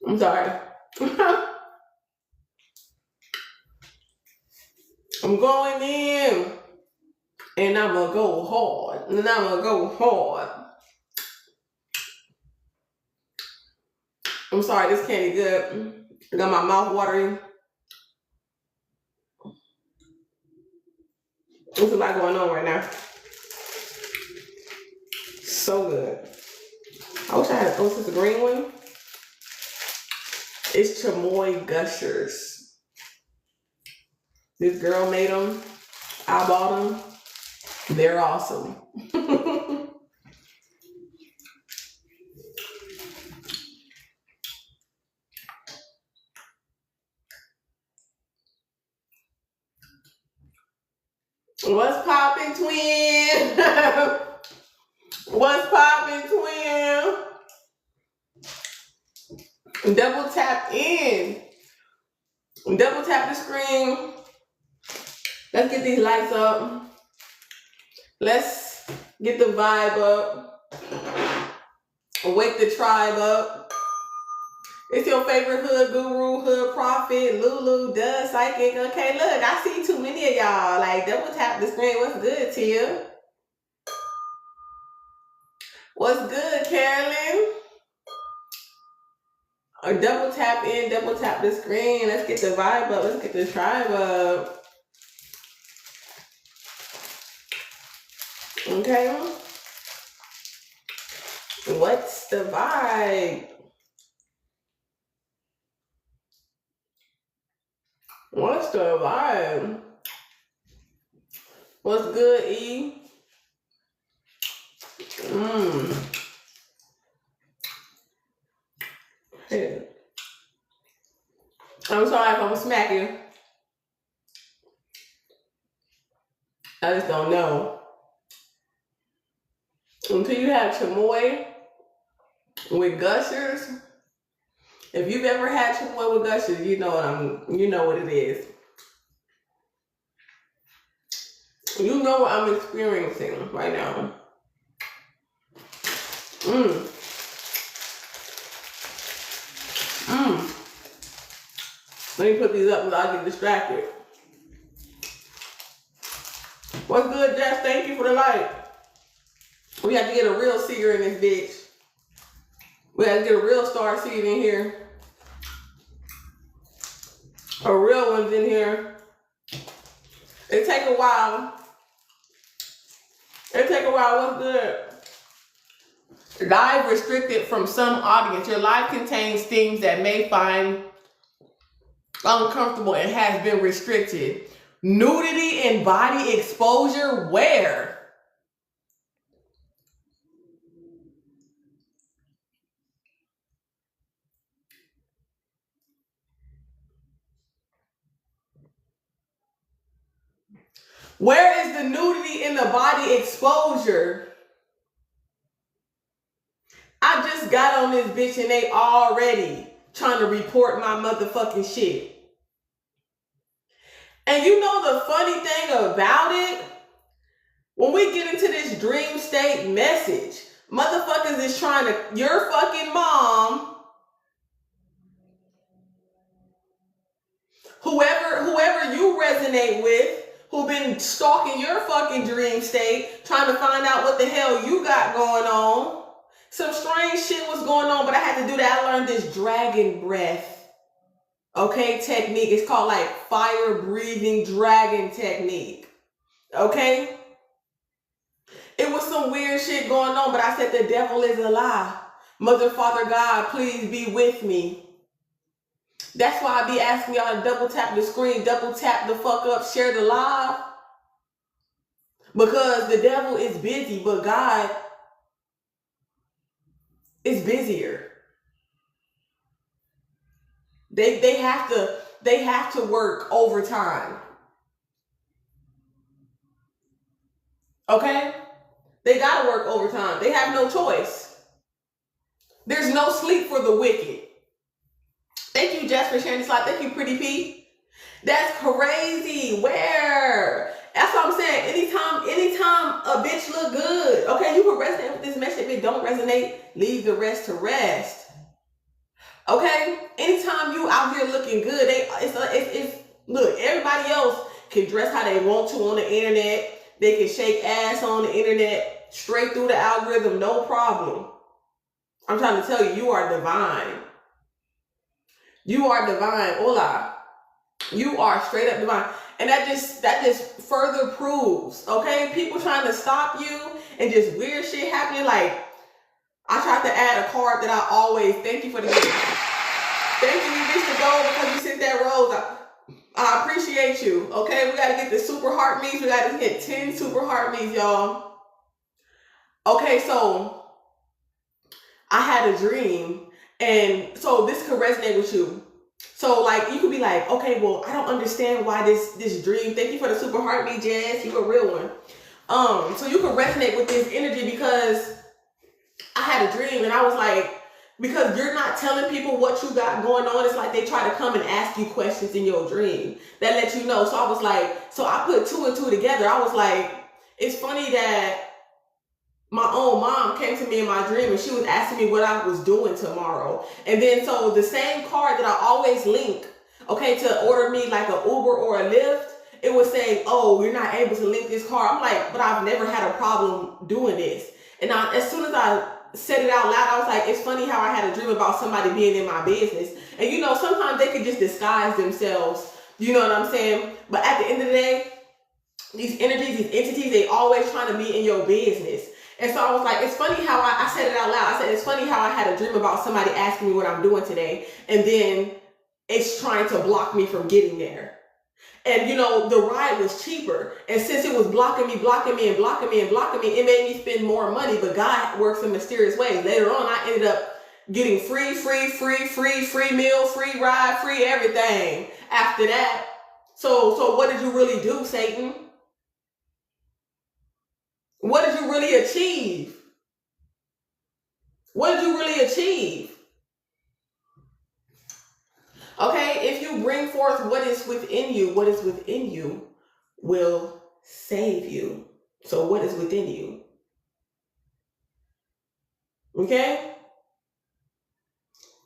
I'm sorry. I'm going in and I'm gonna go hard. And I'm gonna go hard. I'm sorry, this candy good. I got my mouth watering. There's a lot going on right now. So good. I wish I had this is the green one. It's chamoy gushers. This girl made them. I bought them. They're awesome. What's poppin', twin? What's poppin', twin? Double tap in. Double tap the screen. Let's get these lights up. Let's get the vibe up. Wake the tribe up. It's your favorite hood guru, hood prophet, Lulu, Duh, Psychic. Okay, look, I see too many of y'all. Like, double tap the screen. What's good, Tia? What's good, Carolyn? Or double tap in, double tap the screen. Let's get the vibe up. Let's get the tribe up. Okay. What's the vibe? What's the vibe? What's good, E? Hey. I'm sorry if I'm smacking. I just don't know. Until you have chamoy with gushers. If you've ever had chamoy with gushers, you know what it is. You know what I'm experiencing right now. Let me put these up because I get distracted. What's good, Jess? Thank you for the light. We have to get a real seer in this bitch. We have to get a real star seed in here. A real one's in here. It take a while. What's good? Live restricted from some audience. Your live contains things that may find uncomfortable and has been restricted. Nudity and body exposure, where? Where is the nudity in the body exposure? I just got on this bitch and they already trying to report my motherfucking shit. And you know the funny thing about it? When we get into this dream state message, motherfuckers is trying to, your fucking mom, whoever you resonate with, who been stalking your fucking dream state, trying to find out what the hell you got going on. Some strange shit was going on, but I had to do that. I learned this dragon breath, okay, technique. It's called like fire breathing dragon technique, okay? It was some weird shit going on, but I said the devil is a lie. Mother, Father, God, please be with me. That's why I be asking y'all to double tap the screen, double tap the fuck up, share the live. Because the devil is busy, but God is busier. They have to work overtime. Okay? They gotta work overtime. They have no choice. There's no sleep for the wicked. Thank you, Jess, for sharing this live. Thank you, Pretty P. That's crazy. Where? That's what I'm saying. Anytime a bitch look good, okay, you can resonate with this message. If it don't resonate, leave the rest to rest. Okay? Anytime you out here looking good, it's look, everybody else can dress how they want to on the internet. They can shake ass on the internet, straight through the algorithm, no problem. I'm trying to tell you, you are divine. You are divine. Hola. You are straight up divine. And that just further proves, okay? People trying to stop you and just weird shit happening. Like, I tried to add a card that I always, thank you for the gift. Thank you, you reached the goal because you sent that rose. I appreciate you, okay? We got to get the super heart meets. We got to hit 10 super heart meets, y'all. Okay, so I had a dream, and so this could resonate with you. So, like, you could be like, okay, well, I don't understand why this dream. Thank you for the super heartbeat, Jazz. You a real one. So you could resonate with this energy because I had a dream, and I was like, because you're not telling people what you got going on, it's like they try to come and ask you questions in your dream that let you know. So I was like, so I put 2 and 2 together. I was like, it's funny that my own mom came to me in my dream and she was asking me what I was doing tomorrow. And then so the same card that I always link, okay, to order me like an Uber or a Lyft, it was saying, oh, you're not able to link this card. I'm like, but I've never had a problem doing this. And as soon as I said it out loud, I was like, it's funny how I had a dream about somebody being in my business. And you know, sometimes they could just disguise themselves. You know what I'm saying? But at the end of the day, these energies, these entities, they always trying to be in your business. And so I was like, it's funny how I said it out loud. I said, it's funny how I had a dream about somebody asking me what I'm doing today. And then it's trying to block me from getting there. And you know, the ride was cheaper. And since it was blocking me, it made me spend more money. But God works in mysterious ways. Later on, I ended up getting free meal, free ride, free everything after that. So what did you really do, Satan? What did you really achieve? What did you really achieve? Okay, if you bring forth what is within you will save you. So what is within you? Okay?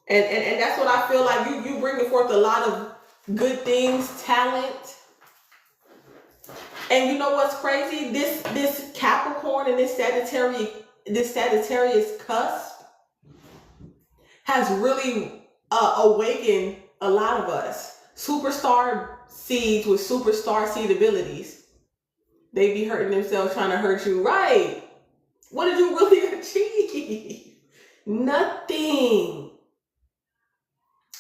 And that's what I feel like you bringing forth a lot of good things, talent. And you know what's crazy? This Capricorn and this Sagittarius cusp has really awakened a lot of us. Superstar seeds with superstar seed abilities. They be hurting themselves trying to hurt you. Right. What did you really achieve? Nothing.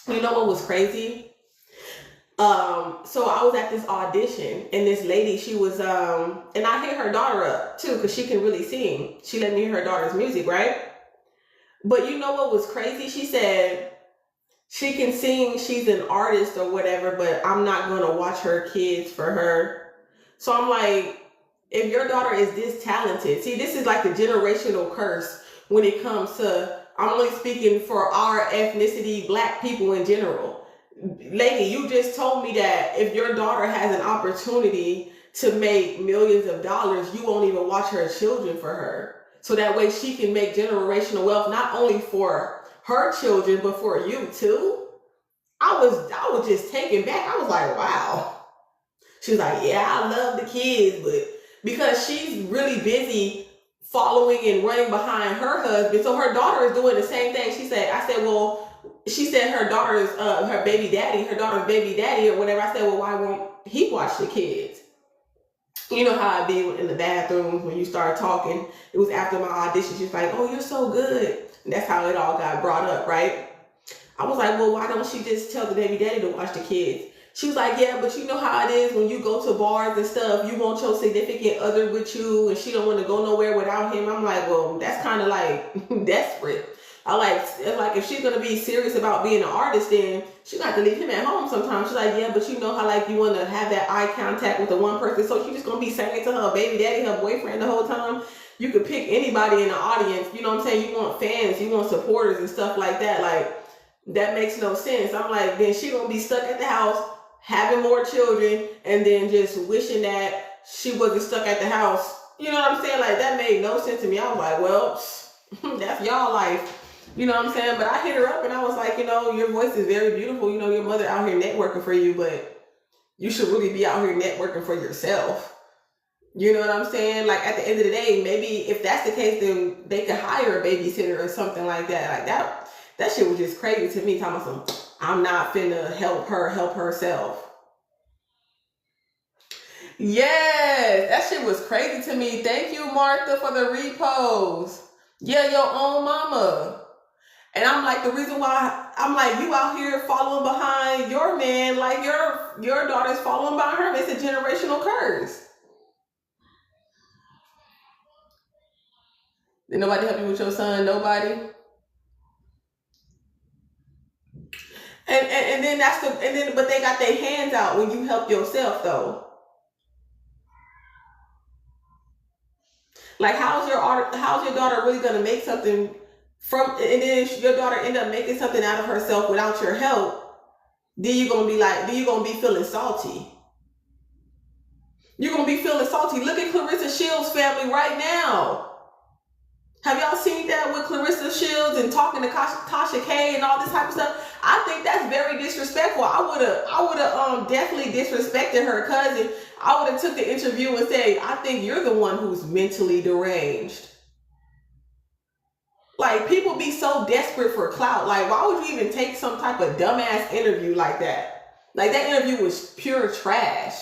You know what was crazy? So I was at this audition and this lady, she was, and I hit her daughter up too, cause she can really sing. She let me hear her daughter's music, right? But you know what was crazy? She said she can sing, she's an artist or whatever, but I'm not going to watch her kids for her. So I'm like, if your daughter is this talented, see, this is like a generational curse when it comes to, I'm only speaking for our ethnicity, Black people in general. Lady, you just told me that if your daughter has an opportunity to make millions of dollars, you won't even watch her children for her. So that way she can make generational wealth, not only for her children, but for you too. I was just taken back. I was like, wow. She was like, yeah, I love the kids, but because she's really busy following and running behind her husband. So her daughter is doing the same thing. She said her daughter's her daughter's baby daddy or whatever. I said, well, why won't he watch the kids? You know how I be in the bathroom when you start talking. It was after my audition. She's like, oh, you're so good. And that's how it all got brought up, right? I was like, well, why don't she just tell the baby daddy to watch the kids? She was like, yeah, but you know how it is when you go to bars and stuff, you want your significant other with you and she don't want to go nowhere without him. I'm like, well, that's kind of like desperate. I like if she's going to be serious about being an artist, then she's got to leave him at home sometimes. She's like, yeah, but you know how like you want to have that eye contact with the one person. So she's just going to be saying to her baby daddy, her boyfriend the whole time. You could pick anybody in the audience. You know what I'm saying? You want fans, you want supporters and stuff like that. Like, that makes no sense. I'm like, then she going to be stuck at the house, having more children, and then just wishing that she wasn't stuck at the house. You know what I'm saying? Like, that made no sense to me. I was like, well, that's y'all life. You know what I'm saying? But I hit her up and I was like, your voice is very beautiful. Your mother out here networking for you, but you should really be out here networking for yourself. You know what I'm saying? Like, at the end of the day, maybe if that's the case, then they could hire a babysitter or something like that. Like, that shit was just crazy to me. Talking about some, I'm not finna help herself. Yes, that shit was crazy to me. Thank you, Martha, for the repost. Yeah, your own mama. And I'm like, the reason why I'm like, you out here following behind your man, like your daughter's following behind her. It's a generational curse. Did nobody help you with your son? Nobody. And then but they got their hands out when you help yourself though. Like, how's your daughter really gonna make something from, and then your daughter end up making something out of herself without your help? Then you're gonna be feeling salty. You're gonna be feeling salty. Look at Clarissa Shields' family right now. Have y'all seen that with Clarissa Shields and talking to Tasha K and all this type of stuff? I think that's very disrespectful. I would have definitely disrespected her cousin. I would have took the interview and said, I think you're the one who's mentally deranged. Like, people be so desperate for clout. Like, why would you even take some type of dumbass interview like that? Like, that interview was pure trash.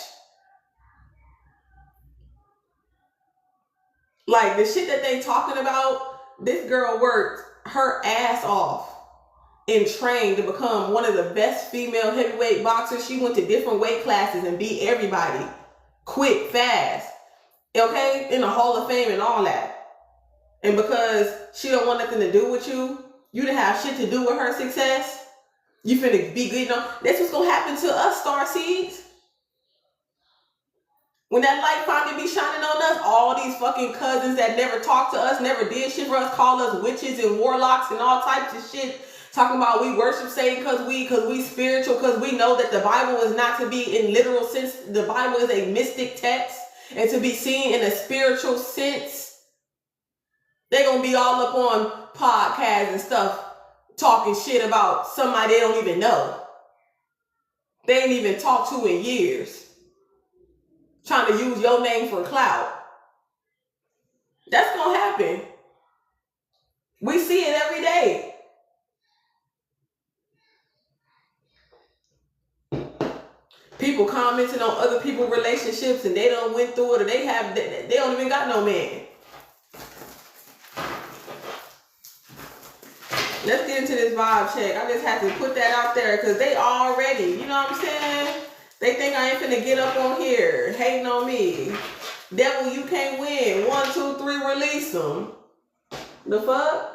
Like, the shit that they talking about, this girl worked her ass off and trained to become one of the best female heavyweight boxers. She went to different weight classes and beat everybody quick, fast, okay, in the Hall of Fame and all that. And because she don't want nothing to do with you, you didn't have shit to do with her success, you finna be good. That's what's gonna happen to us, Starseeds. When that light finally be shining on us, all these fucking cousins that never talked to us, never did shit for us, call us witches and warlocks and all types of shit, talking about we worship Satan because we spiritual, because we know that the Bible is not to be in literal sense. The Bible is a mystic text and to be seen in a spiritual sense. They're going to be all up on podcasts and stuff talking shit about somebody they don't even know. They ain't even talked to in years. Trying to use your name for clout. That's going to happen. We see it every day. People commenting on other people's relationships and they don't went through it, or they don't even got no man. Let's get into this vibe check. I just had to put that out there because they already, you know what I'm saying? They think I ain't finna get up on here hating on me. Devil, you can't win. 1, 2, 3, release them. The fuck?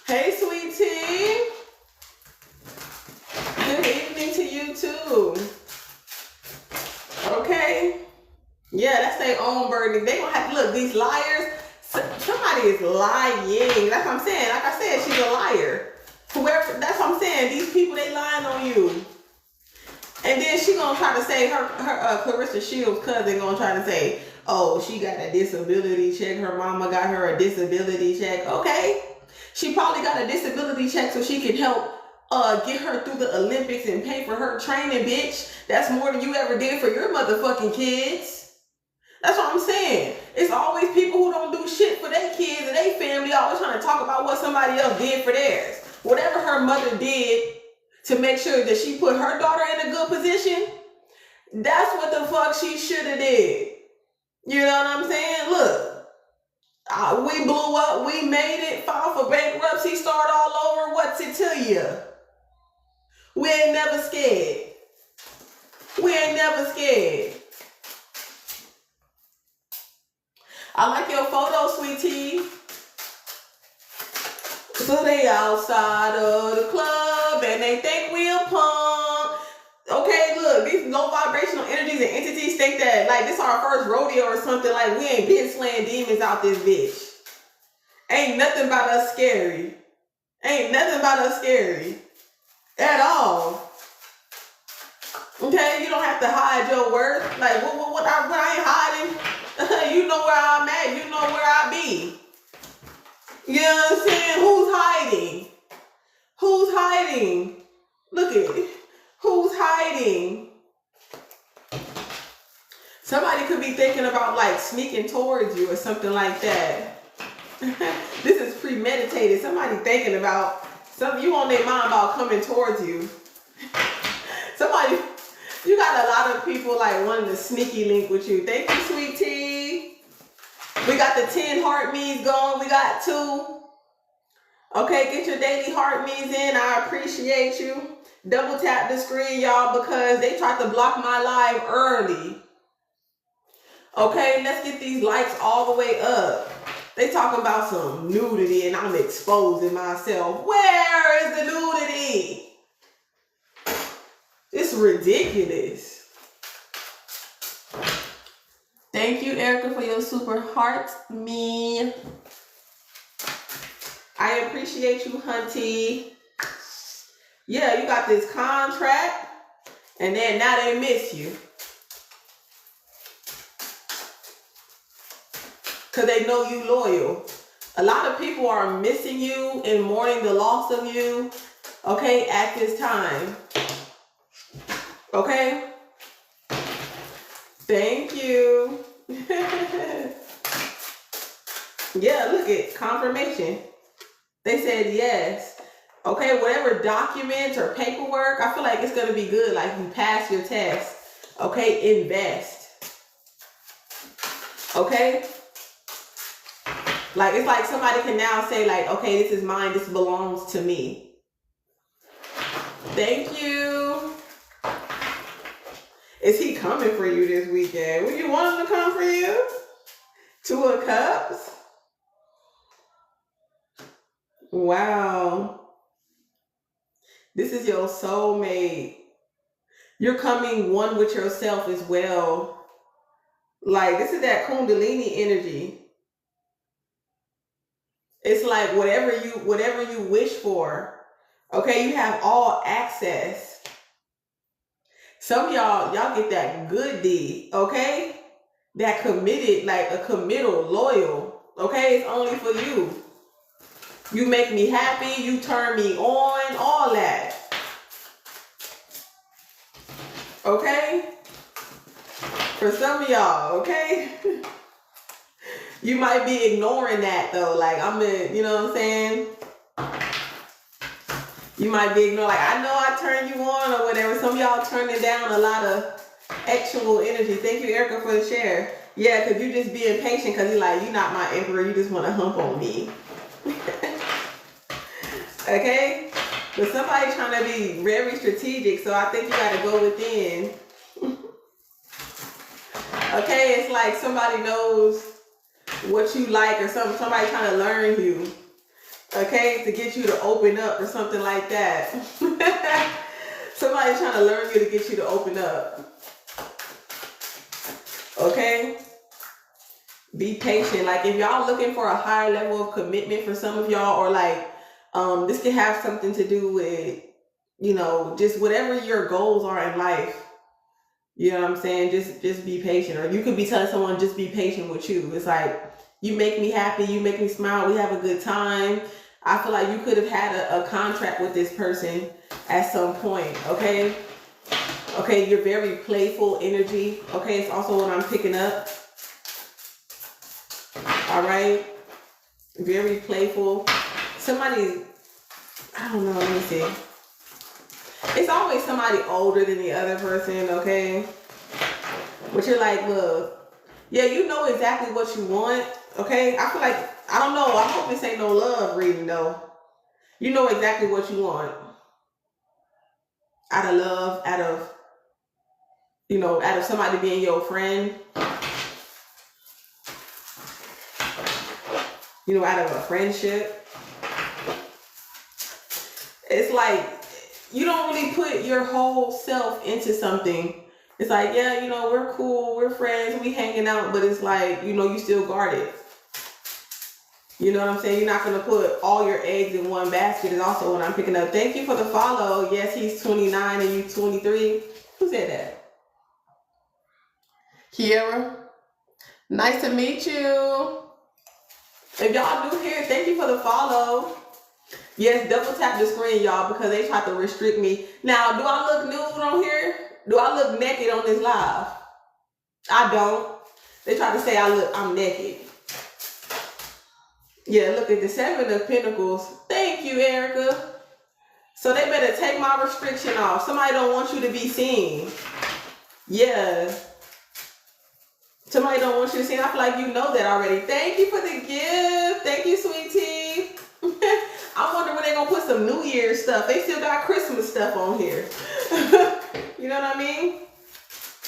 Hey, sweetie. Good evening to you too. Okay. Yeah, that's their own burden. They gonna have to look, these liars. Somebody is lying. That's what I'm saying. Like I said, she's a liar. Whoever, that's what I'm saying. These people, they lying on you. And then she gonna try to say her Clarissa Shields' cousin gonna try to say, oh, she got a disability check. Her mama got her a disability check. Okay. She probably got a disability check so she can help get her through the Olympics and pay for her training, bitch. That's more than you ever did for your motherfucking kids. That's what I'm saying. It's always people who don't do shit for their kids and their family, always trying to talk about what somebody else did for theirs. Whatever her mother did to make sure that she put her daughter in a good position, that's what the fuck she should have did. You know what I'm saying? Look. We blew up, we made it, filed for bankruptcy, start all over. What's it to you? We ain't never scared. We ain't never scared. I like your photo, sweetie. So they outside of the club and they think we a punk. Okay, look, these low vibrational energies and entities think that like this our first rodeo or something. Like we ain't been slaying demons out this bitch. Ain't nothing about us scary. Ain't nothing about us scary at all. Okay, you don't have to hide your worth. Like what I ain't hiding. You know where I'm at. You know where I be. You know what I'm saying? Who's hiding? Who's hiding? Look at it. Who's hiding? Somebody could be thinking about like sneaking towards you or something like that. This is premeditated. Somebody thinking about you on their mind about coming towards you. Somebody, you got a lot of people like wanting to sneaky link with you. Thank you, sweet tea. We got the 10 heart me's going. We got 2. Okay, get your daily heart me's in. I appreciate you. Double tap the screen, y'all, because they tried to block my live early. Okay, let's get these likes all the way up. They talking about some nudity and I'm exposing myself. Where is the nudity? It's ridiculous. Thank you, Erica, for your super heart me. I appreciate you, Hunty. Yeah, you got this contract, and then now they miss you. Because they know you loyal. A lot of people are missing you and mourning the loss of you, okay, at this time. Okay? Thank you. Yeah, look at confirmation. They said yes. Okay, whatever documents or paperwork, I feel like it's going to be good. Like you pass your test. Okay, invest. Okay? Like, it's like somebody can now say like, okay, this is mine. This belongs to me. Thank you. Is he coming for you this weekend? Would you want him to come for you? 2 of Cups. Wow. This is your soulmate. You're coming one with yourself as well. Like, this is that Kundalini energy. It's like whatever you wish for. Okay, you have all access. Some of y'all get that good deed, okay? That committed, like a committal, loyal. Okay, it's only for you. You make me happy, you turn me on, all that. Okay? For some of y'all, okay? You might be ignoring that though. Like, you know what I'm saying? You might be ignoring, like, I know I turned you on or whatever. Some of y'all turning down a lot of actual energy. Thank you, Erica, for the share. Yeah, because you just being patient because you're like, you're not my emperor. You just want to hump on me. Okay? But somebody's trying to be very strategic, so I think you got to go within. Okay? It's like somebody knows what you like or something. Somebody trying to learn you. Okay? To get you to open up or something like that. Somebody's trying to learn you to get you to open up. Okay? Be patient. Like, if y'all looking for a higher level of commitment for some of y'all, or like, this could have something to do with, you know, just whatever your goals are in life. You know what I'm saying? Just be patient. Or you could be telling someone, just be patient with you. It's like, you make me happy, you make me smile, we have a good time. I feel like you could have had a contract with this person at some point, okay? Okay, you're very playful energy. Okay, it's also what I'm picking up. All right? Very playful. Somebody, I don't know, let me see. It's always somebody older than the other person, okay? But you're like, look, yeah, you know exactly what you want, okay? I feel like, I don't know, I hope this ain't no love reading though. You know exactly what you want. Out of love, out of, you know, out of somebody being your friend. You know, out of a friendship. It's like, you don't really put your whole self into something. It's like, yeah, you know, we're cool, we're friends, we hanging out, but it's like, you know, you still guard it. You know what I'm saying? You're not going to put all your eggs in one basket is also what I'm picking up. Thank you for the follow. Yes, he's 29 and you 23. Who said that? Kiera. Nice to meet you. If y'all new here, thank you for the follow. Yes, double tap the screen, y'all, because they tried to restrict me. Now, do I look nude on here? Do I look naked on this live? I don't. They tried to say I'm naked. Yeah, look at the 7 of Pentacles. Thank you, Erica. So they better take my restriction off. Somebody don't want you to be seen. Yeah. Somebody don't want you to see. I feel like you know that already. Thank you for the gift. Thank you, sweetie. I wonder when they're going to put some New Year's stuff. They still got Christmas stuff on here. You know what I mean?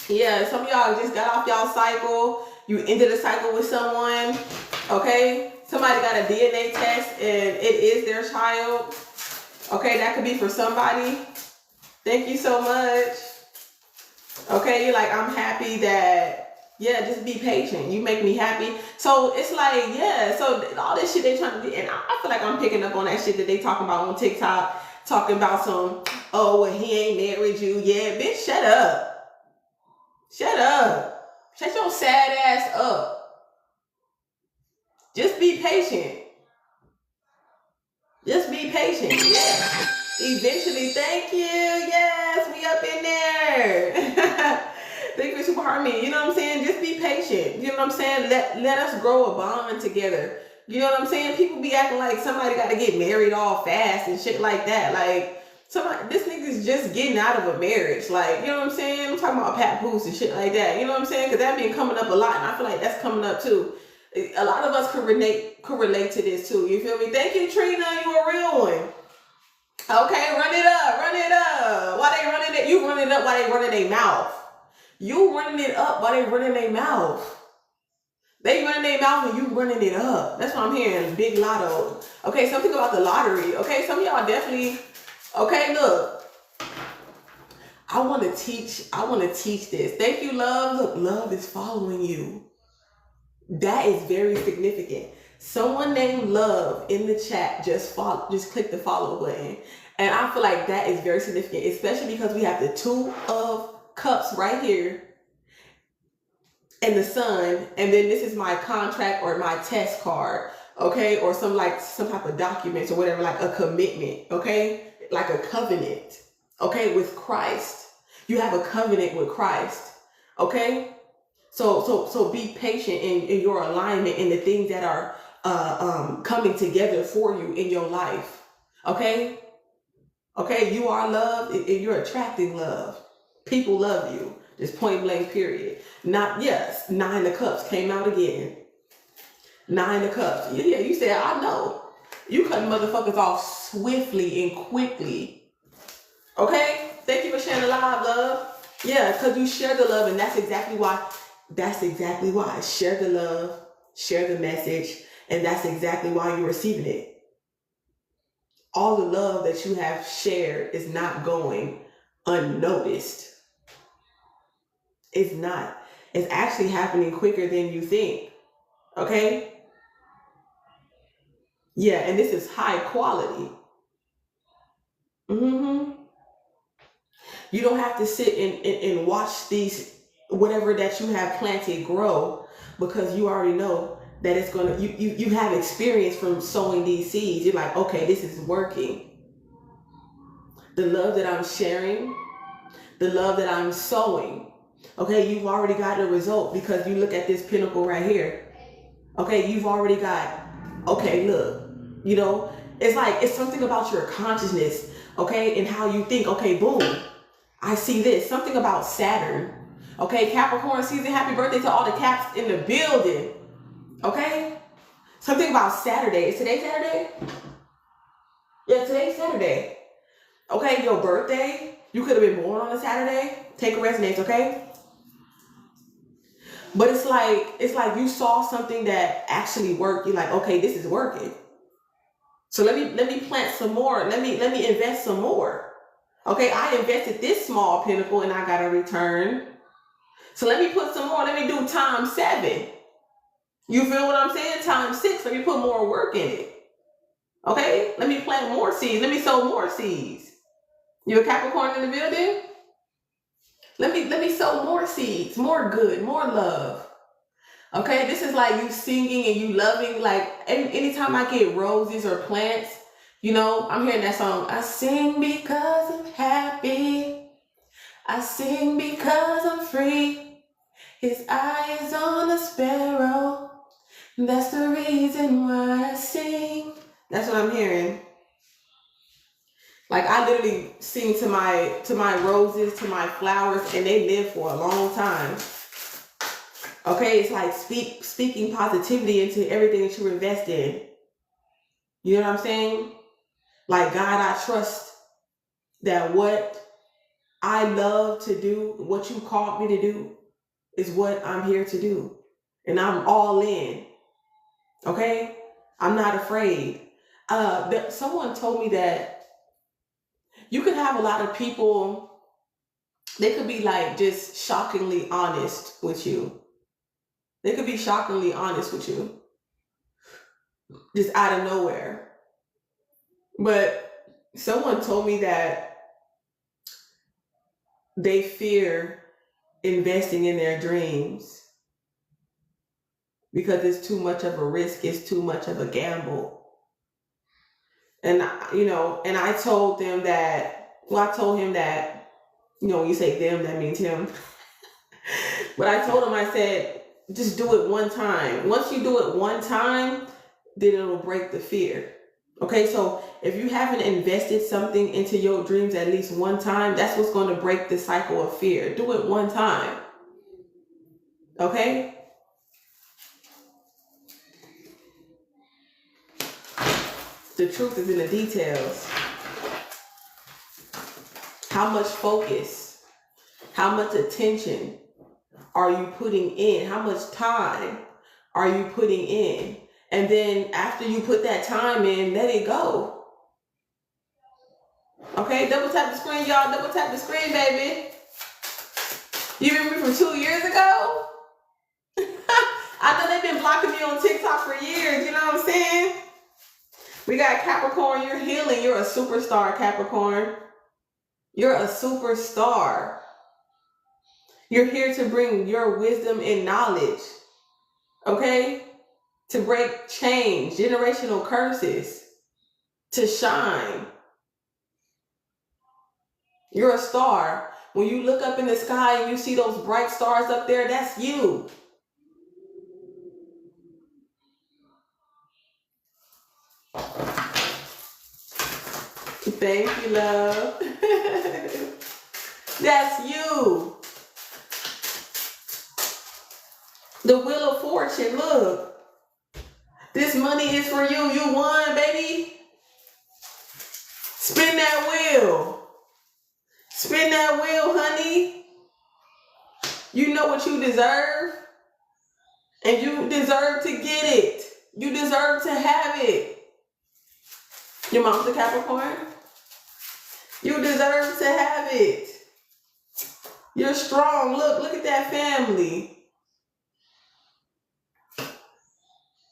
Yeah, some of y'all just got off y'all cycle. You ended a cycle with someone. Okay? Somebody got a DNA test and it is their child. Okay, that could be for somebody. Thank you so much. Okay, you're like, I'm happy that, yeah, just be patient. You make me happy. So it's like, yeah, so all this shit they trying to do, and I feel like I'm picking up on that shit that they talking about on TikTok, talking about some, oh, well, he ain't married you. Yeah, bitch, shut up. Shut up. Shut your sad ass up. Just be patient. Just be patient. Yeah. Eventually, thank you. Yes, we up in there. Thank you for Super Harmony. You know what I'm saying? Just be patient. You know what I'm saying? Let us grow a bond together. You know what I'm saying? People be acting like somebody got to get married all fast and shit like that. Like, this nigga's just getting out of a marriage. Like, you know what I'm saying? I'm talking about Pat Poos and shit like that. You know what I'm saying? Because that been coming up a lot, and I feel like that's coming up too. A lot of us could relate to this too. You feel me? Thank you, Trina. You a real one. Okay, run it up, run it up. Why they running it? You running it up while they running their mouth. You running it up while they running their mouth. They running their mouth and you running it up. That's what I'm hearing. Big lotto. Okay, something about the lottery. Okay, some of y'all definitely. Okay, look. I want to teach this. Thank you, love. Look, love is following you. That is very significant. Someone named Love in the chat just click the follow button. And I feel like that is very significant, especially because we have the 2 of Cups right here and the Sun. And then this is my contract or my test card, okay? Or some type of documents or whatever, like a commitment, okay? Like a covenant, okay? With Christ. You have a covenant with Christ, okay? So be patient in your alignment in the things that are coming together for you in your life. Okay? Okay, you are loved and you're attracting love. People love you. Just point blank period. Not, yes, 9 of Cups came out again. 9 of Cups. Yeah, you said, I know. You cutting motherfuckers off swiftly and quickly. Okay? Thank you for sharing the live, love. Yeah, because you share the love, and that's exactly why. Share the love, share the message, and that's exactly why you're receiving it. All the love that you have shared is not going unnoticed. It's not. It's actually happening quicker than you think. Okay? Yeah, and this is high quality. You don't have to sit and watch these, whatever that you have planted grow, because you already know that it's gonna, you have experience from sowing these seeds. You're like, okay, this is working. The love that I'm sharing, the love that I'm sowing, okay, you've already got a result because you look at this pinnacle right here. Okay, you've already got, okay, look, you know, it's something about your consciousness, okay, and how you think. Okay, boom, I see this. Something about Saturn. Okay, Capricorn season. Happy birthday to all the Caps in the building. Okay, something about Saturday. Is today Saturday? Yeah, today's Saturday. Okay, your birthday. You could have been born on a Saturday. Take a resonance, okay? But it's like you saw something that actually worked. You're like, okay, this is working. So let me plant some more. Let me invest some more. Okay, I invested this small pinnacle and I got a return. So let me put some more. Let me do times 7. You feel what I'm saying? Times 6. Let me put more work in it. Okay? Let me plant more seeds. Let me sow more seeds. You a Capricorn in the building? Let me sow more seeds, more good, more love. Okay? This is like you singing and you loving. Like anytime I get roses or plants, you know, I'm hearing that song. I sing because I'm happy. I sing because I'm free. His eye is on a sparrow. That's the reason why I sing. That's what I'm hearing. Like I literally sing to my roses, to my flowers, and they live for a long time. Okay, it's like speaking positivity into everything that you invest in. You know what I'm saying? Like, God, I trust that what I love to do, what you called me to do, is what I'm here to do. And I'm all in. Okay? I'm not afraid. Someone told me that you could have a lot of people, they could be like just shockingly honest with you. They could be shockingly honest with you. Just out of nowhere. But someone told me that they fear investing in their dreams because it's too much of a risk, it's too much of a gamble. And and I told them that, well, I told him that, when you say them, that means him. But I told him, I said, just do it one time. Once you do it one time, then it'll break the fear. Okay, so if you haven't invested something into your dreams at least one time, that's what's going to break the cycle of fear. Do it one time. Okay? The truth is in the details. How much focus, how much attention are you putting in? How much time are you putting in? And then after you put that time in, let it go. Okay, double tap the screen, y'all. Double tap the screen, baby. You remember me from 2 years ago? I know they've been blocking me on TikTok for years. You know what I'm saying? We got Capricorn. You're healing. You're a superstar, Capricorn. You're a superstar. You're here to bring your wisdom and knowledge. Okay? To break change, generational curses. To shine. You're a star. When you look up in the sky and you see those bright stars up there, that's you. Thank you, love. That's you. The Wheel of Fortune, look. This money is for you. You won, baby. Spin that wheel. Spin that wheel, honey. You know what you deserve. And you deserve to get it. You deserve to have it. Your mom's a Capricorn. You deserve to have it. You're strong. Look at that family.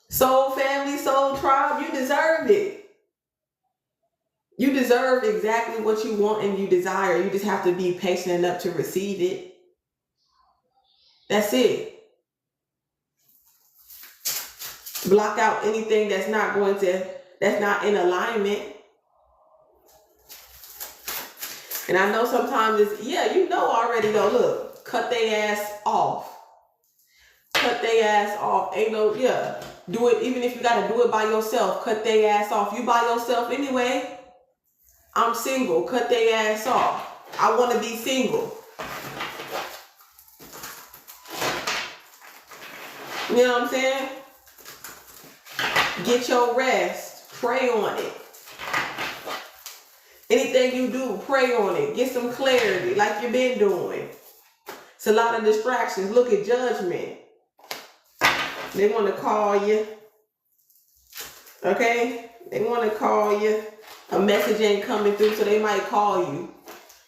Soul family, soul tribe, you deserve it. You deserve exactly what you want and you desire. You just have to be patient enough to receive it. That's it. Block out anything that's not in alignment. And I know sometimes it's, you know already though, look, cut their ass off. Cut their ass off. Ain't no, do it, even if you got to do it by yourself, cut their ass off. You by yourself anyway. I'm single, cut their ass off. I want to be single. You know what I'm saying? Get your rest. Pray on it. Anything you do, pray on it. Get some clarity like you've been doing. It's a lot of distractions. Look at judgment. They want to call you. Okay? They want to call you. A message ain't coming through, so they might call you.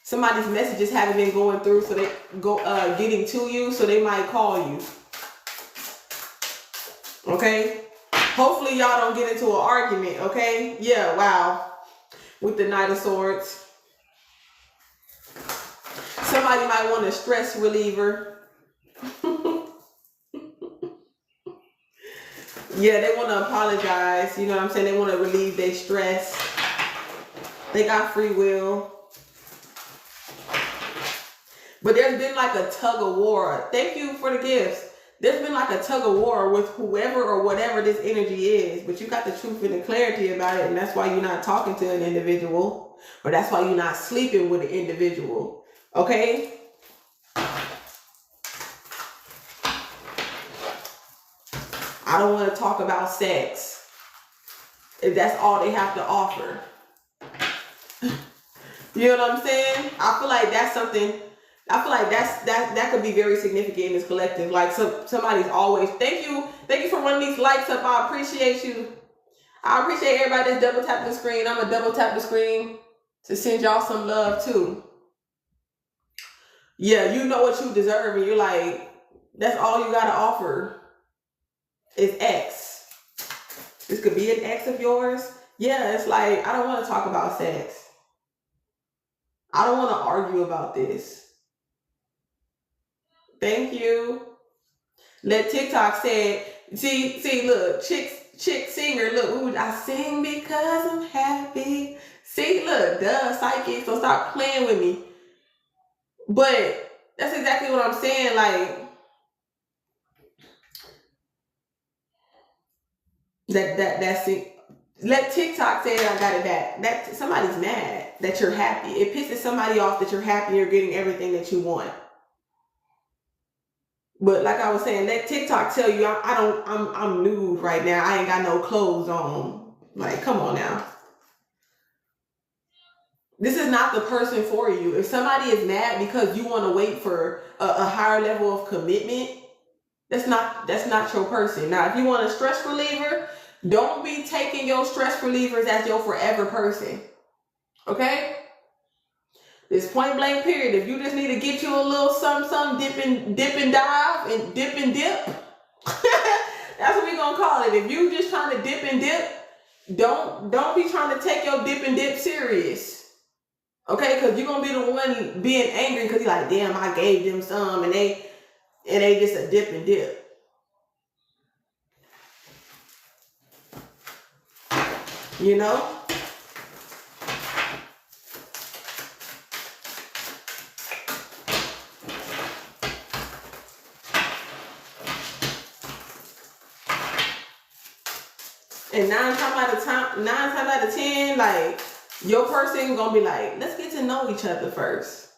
Somebody's messages haven't been going through, so they go getting to you, so they might call you. Okay? Hopefully y'all don't get into an argument, okay? Yeah, wow. With the Knight of Swords. Somebody might want a stress reliever. Yeah, they want to apologize. You know what I'm saying? They want to relieve their stress. They got free will. But there's been like a tug of war. Thank you for the gifts. There's been like a tug of war with whoever or whatever this energy is. But you got the truth and the clarity about it. And that's why you're not talking to an individual. Or that's why you're not sleeping with an individual. Okay? I don't want to talk about sex. If that's all they have to offer. You know what I'm saying? I feel like that's something. I feel like that could be very significant in this collective. Like somebody's always, thank you for running these likes up. I appreciate you. I appreciate everybody that's double tapping the screen. I'm gonna double tap the screen to send y'all some love too. Yeah, you know what you deserve, and you're like, that's all you gotta offer is X. This could be an ex of yours. Yeah, it's like, I don't want to talk about sex. I don't want to argue about this. Thank you. Let TikTok said, see, look, chick singer, look, ooh, I sing because I'm happy. See, look, duh, psychic, so stop playing with me. But that's exactly what I'm saying, like, that's it. Let TikTok say that I got it back. That somebody's mad that you're happy. It pisses somebody off that you're happy, you're getting everything that you want. But like I was saying, let TikTok tell you I'm nude right now. I ain't got no clothes on. Like, come on now. This is not the person for you. If somebody is mad because you want to wait for a higher level of commitment, that's not your person. Now, if you want a stress reliever, don't be taking your stress relievers as your forever person. Okay? It's point blank period. If you just need to get you a little something, dip and dive and dip and dip. That's what we're gonna call it. If you just trying to dip and dip, don't be trying to take your dip and dip serious. Okay? Because you're gonna be the one being angry because you're like, damn, I gave them some and they just a dip and dip. You know? And 9 times out of 10, like, your person gonna be like, let's get to know each other first.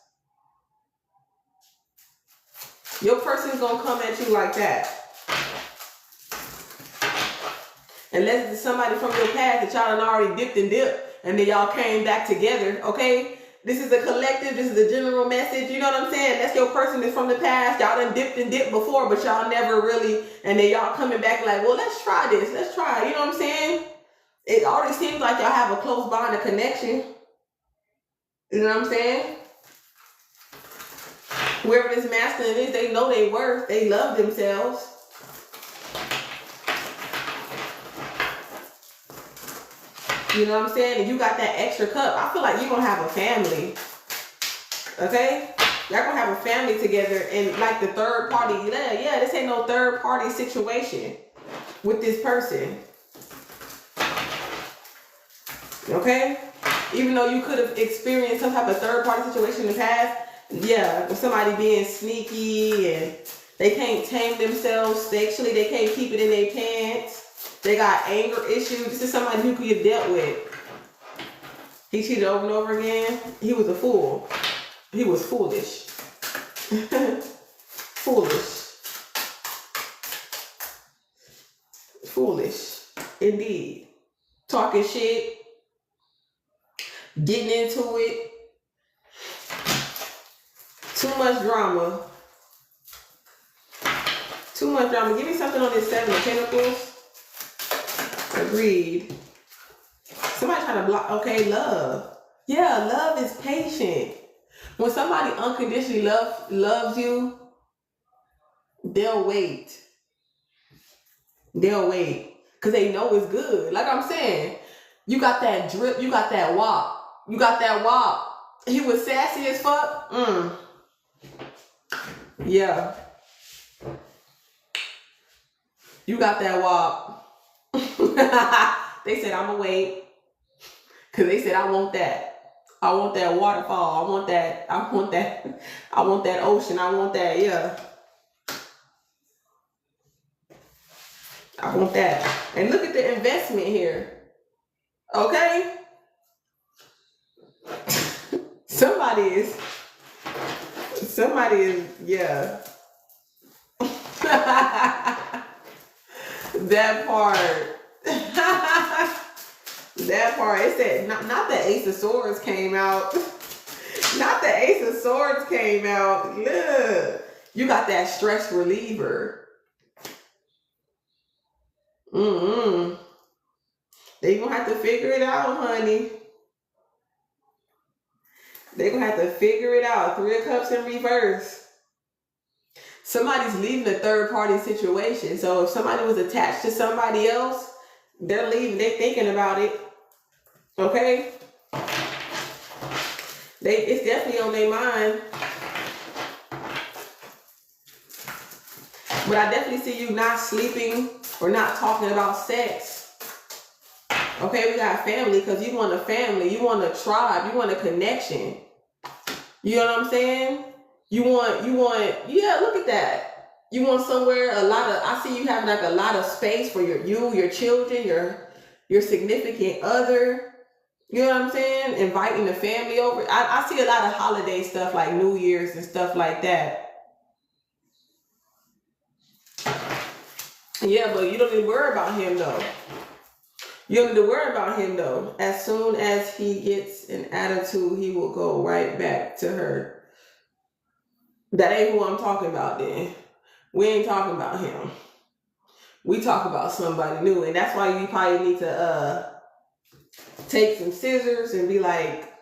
Your person's gonna come at you like that. Unless it's somebody from your past that y'all done already dipped and dipped, and then y'all came back together, okay? This is a collective, this is a general message, you know what I'm saying? That's your person that's from the past. Y'all done dipped and dipped before, but y'all never really, and then y'all coming back like, well, let's try this, let's try it, you know what I'm saying? It already seems like y'all have a close bond of connection. You know what I'm saying? Whoever this masculine is, they know their worth, they love themselves. You know what I'm saying? And you got that extra cup. I feel like you're going to have a family. Okay? Y'all going to have a family together. And like the third party, yeah, this ain't no third party situation with this person. Okay? Even though you could have experienced some type of third party situation in the past, yeah, with somebody being sneaky and they can't tame themselves sexually, they can't keep it in their pants. They got anger issues. This is somebody who could have dealt with. He cheated over and over again. He was a fool. He was foolish. Foolish. Foolish. Indeed. Talking shit. Getting into it. Too much drama. Too much drama. Give me something on this 7 of Pentacles. Agreed. Somebody trying to block. Okay, love. Yeah, love is patient. When somebody unconditionally loves you, they'll wait. They'll wait. Because they know it's good. Like I'm saying, you got that drip, you got that wop. You got that wop. He was sassy as fuck. Yeah. You got that wop. They said, I'm going to wait. Because they said, I want that. I want that waterfall. I want that ocean. I want that, yeah. I want that. And look at the investment here. Okay? Somebody is, yeah. That part. That part. It said, not the Ace of Swords came out. Not the Ace of Swords came out. Look. You got that stress reliever. They gonna have to figure it out, honey. They gonna have to figure it out. 3 of Cups in reverse. Somebody's leaving a third party situation. So if somebody was attached to somebody else, they're leaving. They're thinking about it. Okay? It's definitely on their mind. But I definitely see you not sleeping or not talking about sex. Okay, we got family because you want a family. You want a tribe. You want a connection. You know what I'm saying? You want, yeah, look at that. You want somewhere I see you having like a lot of space for your children, your significant other. You know what I'm saying? Inviting the family over. I see a lot of holiday stuff like New Year's and stuff like that. Yeah, but you don't need to worry about him though. You don't need to worry about him though. As soon as he gets an attitude, he will go right back to her. That ain't who I'm talking about then. We ain't talking about him. We talk about somebody new. And that's why you probably need to take some scissors and be like,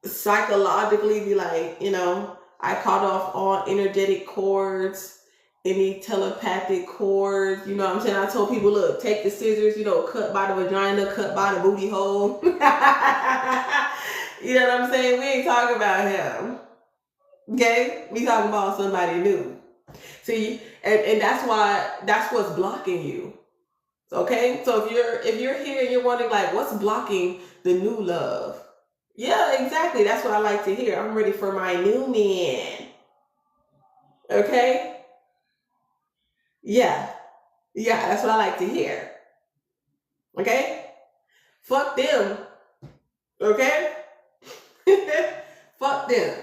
psychologically be like, I cut off all energetic cords, any telepathic cords. You know what I'm saying? I told people, look, take the scissors, cut by the vagina, cut by the booty hole. You know what I'm saying? We ain't talking about him. Okay? We talking about somebody new. See, and that's what's blocking you. Okay? So if you're here and you're wondering like, what's blocking the new love? Yeah, exactly. That's what I like to hear. I'm ready for my new man. Okay? Yeah. Yeah, that's what I like to hear. Okay? Fuck them. Okay? Fuck them.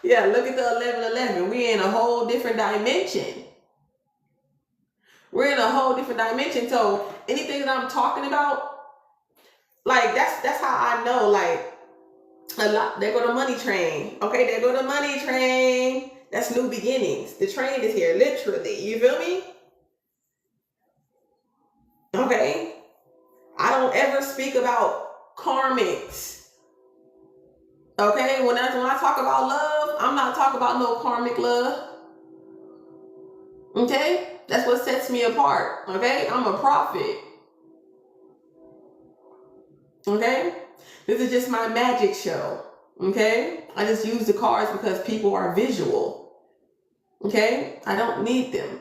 Yeah, look at the 1111. We're in a whole different dimension. We're in a whole different dimension. So anything that I'm talking about, like that's how I know, like a lot. There go the money train. Okay, there go the money train. That's new beginnings. The train is here, literally. You feel me? Okay. I don't ever speak about karmics. Okay, when I talk about love, I'm not talking about no karmic love. Okay, that's what sets me apart. Okay, I'm a prophet. Okay, this is just my magic show. Okay, I just use the cards because people are visual. Okay, I don't need them.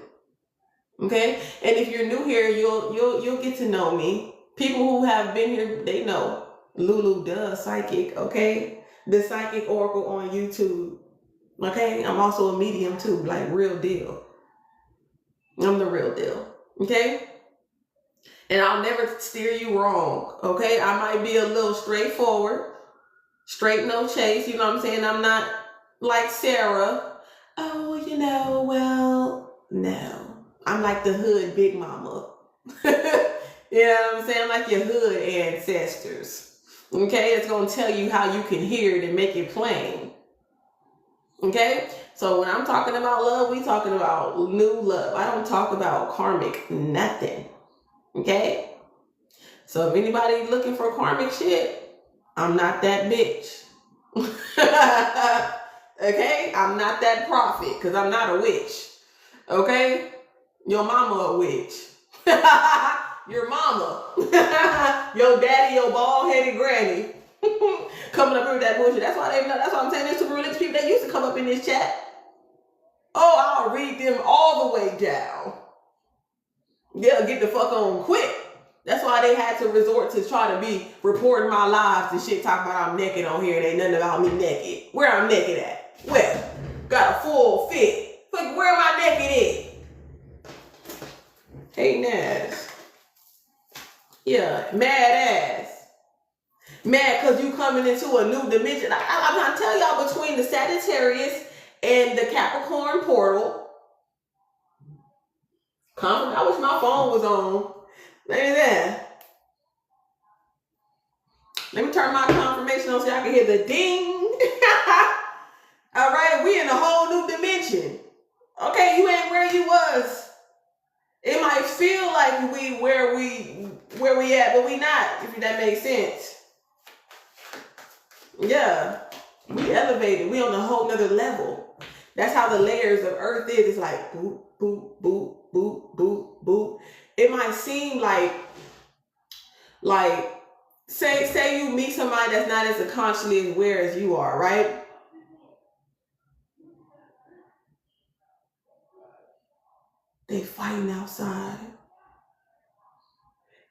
Okay, and if you're new here, you'll get to know me. People who have been here, they know Lulu does psychic. Okay. The Psychic Oracle on YouTube. Okay? I'm also a medium too, like real deal. I'm the real deal. Okay? And I'll never steer you wrong. Okay? I might be a little straightforward. Straight no chase. You know what I'm saying? I'm not like Sarah. Oh, well, no. I'm like the hood big mama. You know what I'm saying? I'm like your hood ancestors. Okay, it's going to tell you how you can hear it and make it plain. Okay, so when I'm talking about love, we talking about new love. I don't talk about karmic nothing. Okay, so if anybody looking for karmic shit, I'm not that bitch. Okay? I'm not that prophet because I'm not a witch. Okay? Your mama a witch. Your mama. Your daddy, your bald-headed granny. Coming up here with that bullshit. That's why that's why I'm saying there's super religious people that used to come up in this chat. Oh, I'll read them all the way down. They'll get the fuck on quick. That's why they had to resort to try to be reporting my lives and shit, talking about I'm naked on here and ain't nothing about me naked. Where I'm naked at? Where? Got a full fit. Fuck, where am I naked at? Hey, Nas. Yeah, mad ass. Mad because you coming into a new dimension. I'm not telling y'all, between the Sagittarius and the Capricorn portal. I wish my phone was on. Maybe that. Let me turn my confirmation on so y'all can hear the ding. All right, we in a whole new dimension. Okay, you ain't where you was. It might feel like we where we at, but we not, if that makes sense. Yeah, we elevated. We on a whole nother level. That's how the layers of earth is. It's like boop, boop, boop, boop, boop, boop. It might seem like say you meet somebody that's not as consciously aware as you are, right? They fighting outside.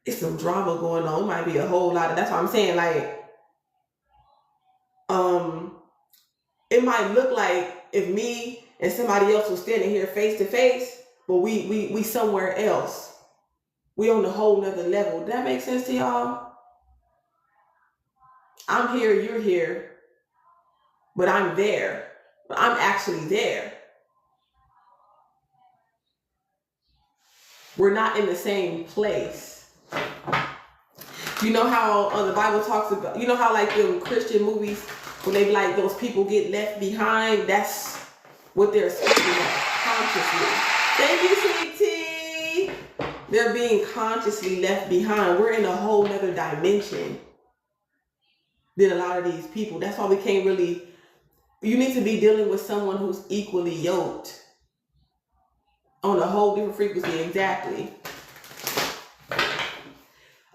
It's some drama going on. It might be a whole lot of, that's what I'm saying, like, it might look like if me and somebody else was standing here face to face, but we somewhere else. We on a whole nother level. Does that make sense to y'all? I'm here, you're here, but I'm there. But I'm actually there. We're not in the same place. You know how the Bible talks about, you know how like the Christian movies, when they like those people get left behind, that's what they're speaking of consciously. Thank you, sweetie. They're being consciously left behind. We're in a whole nother dimension than a lot of these people. That's why we can't really, you need to be dealing with someone who's equally yoked on a whole different frequency. Exactly.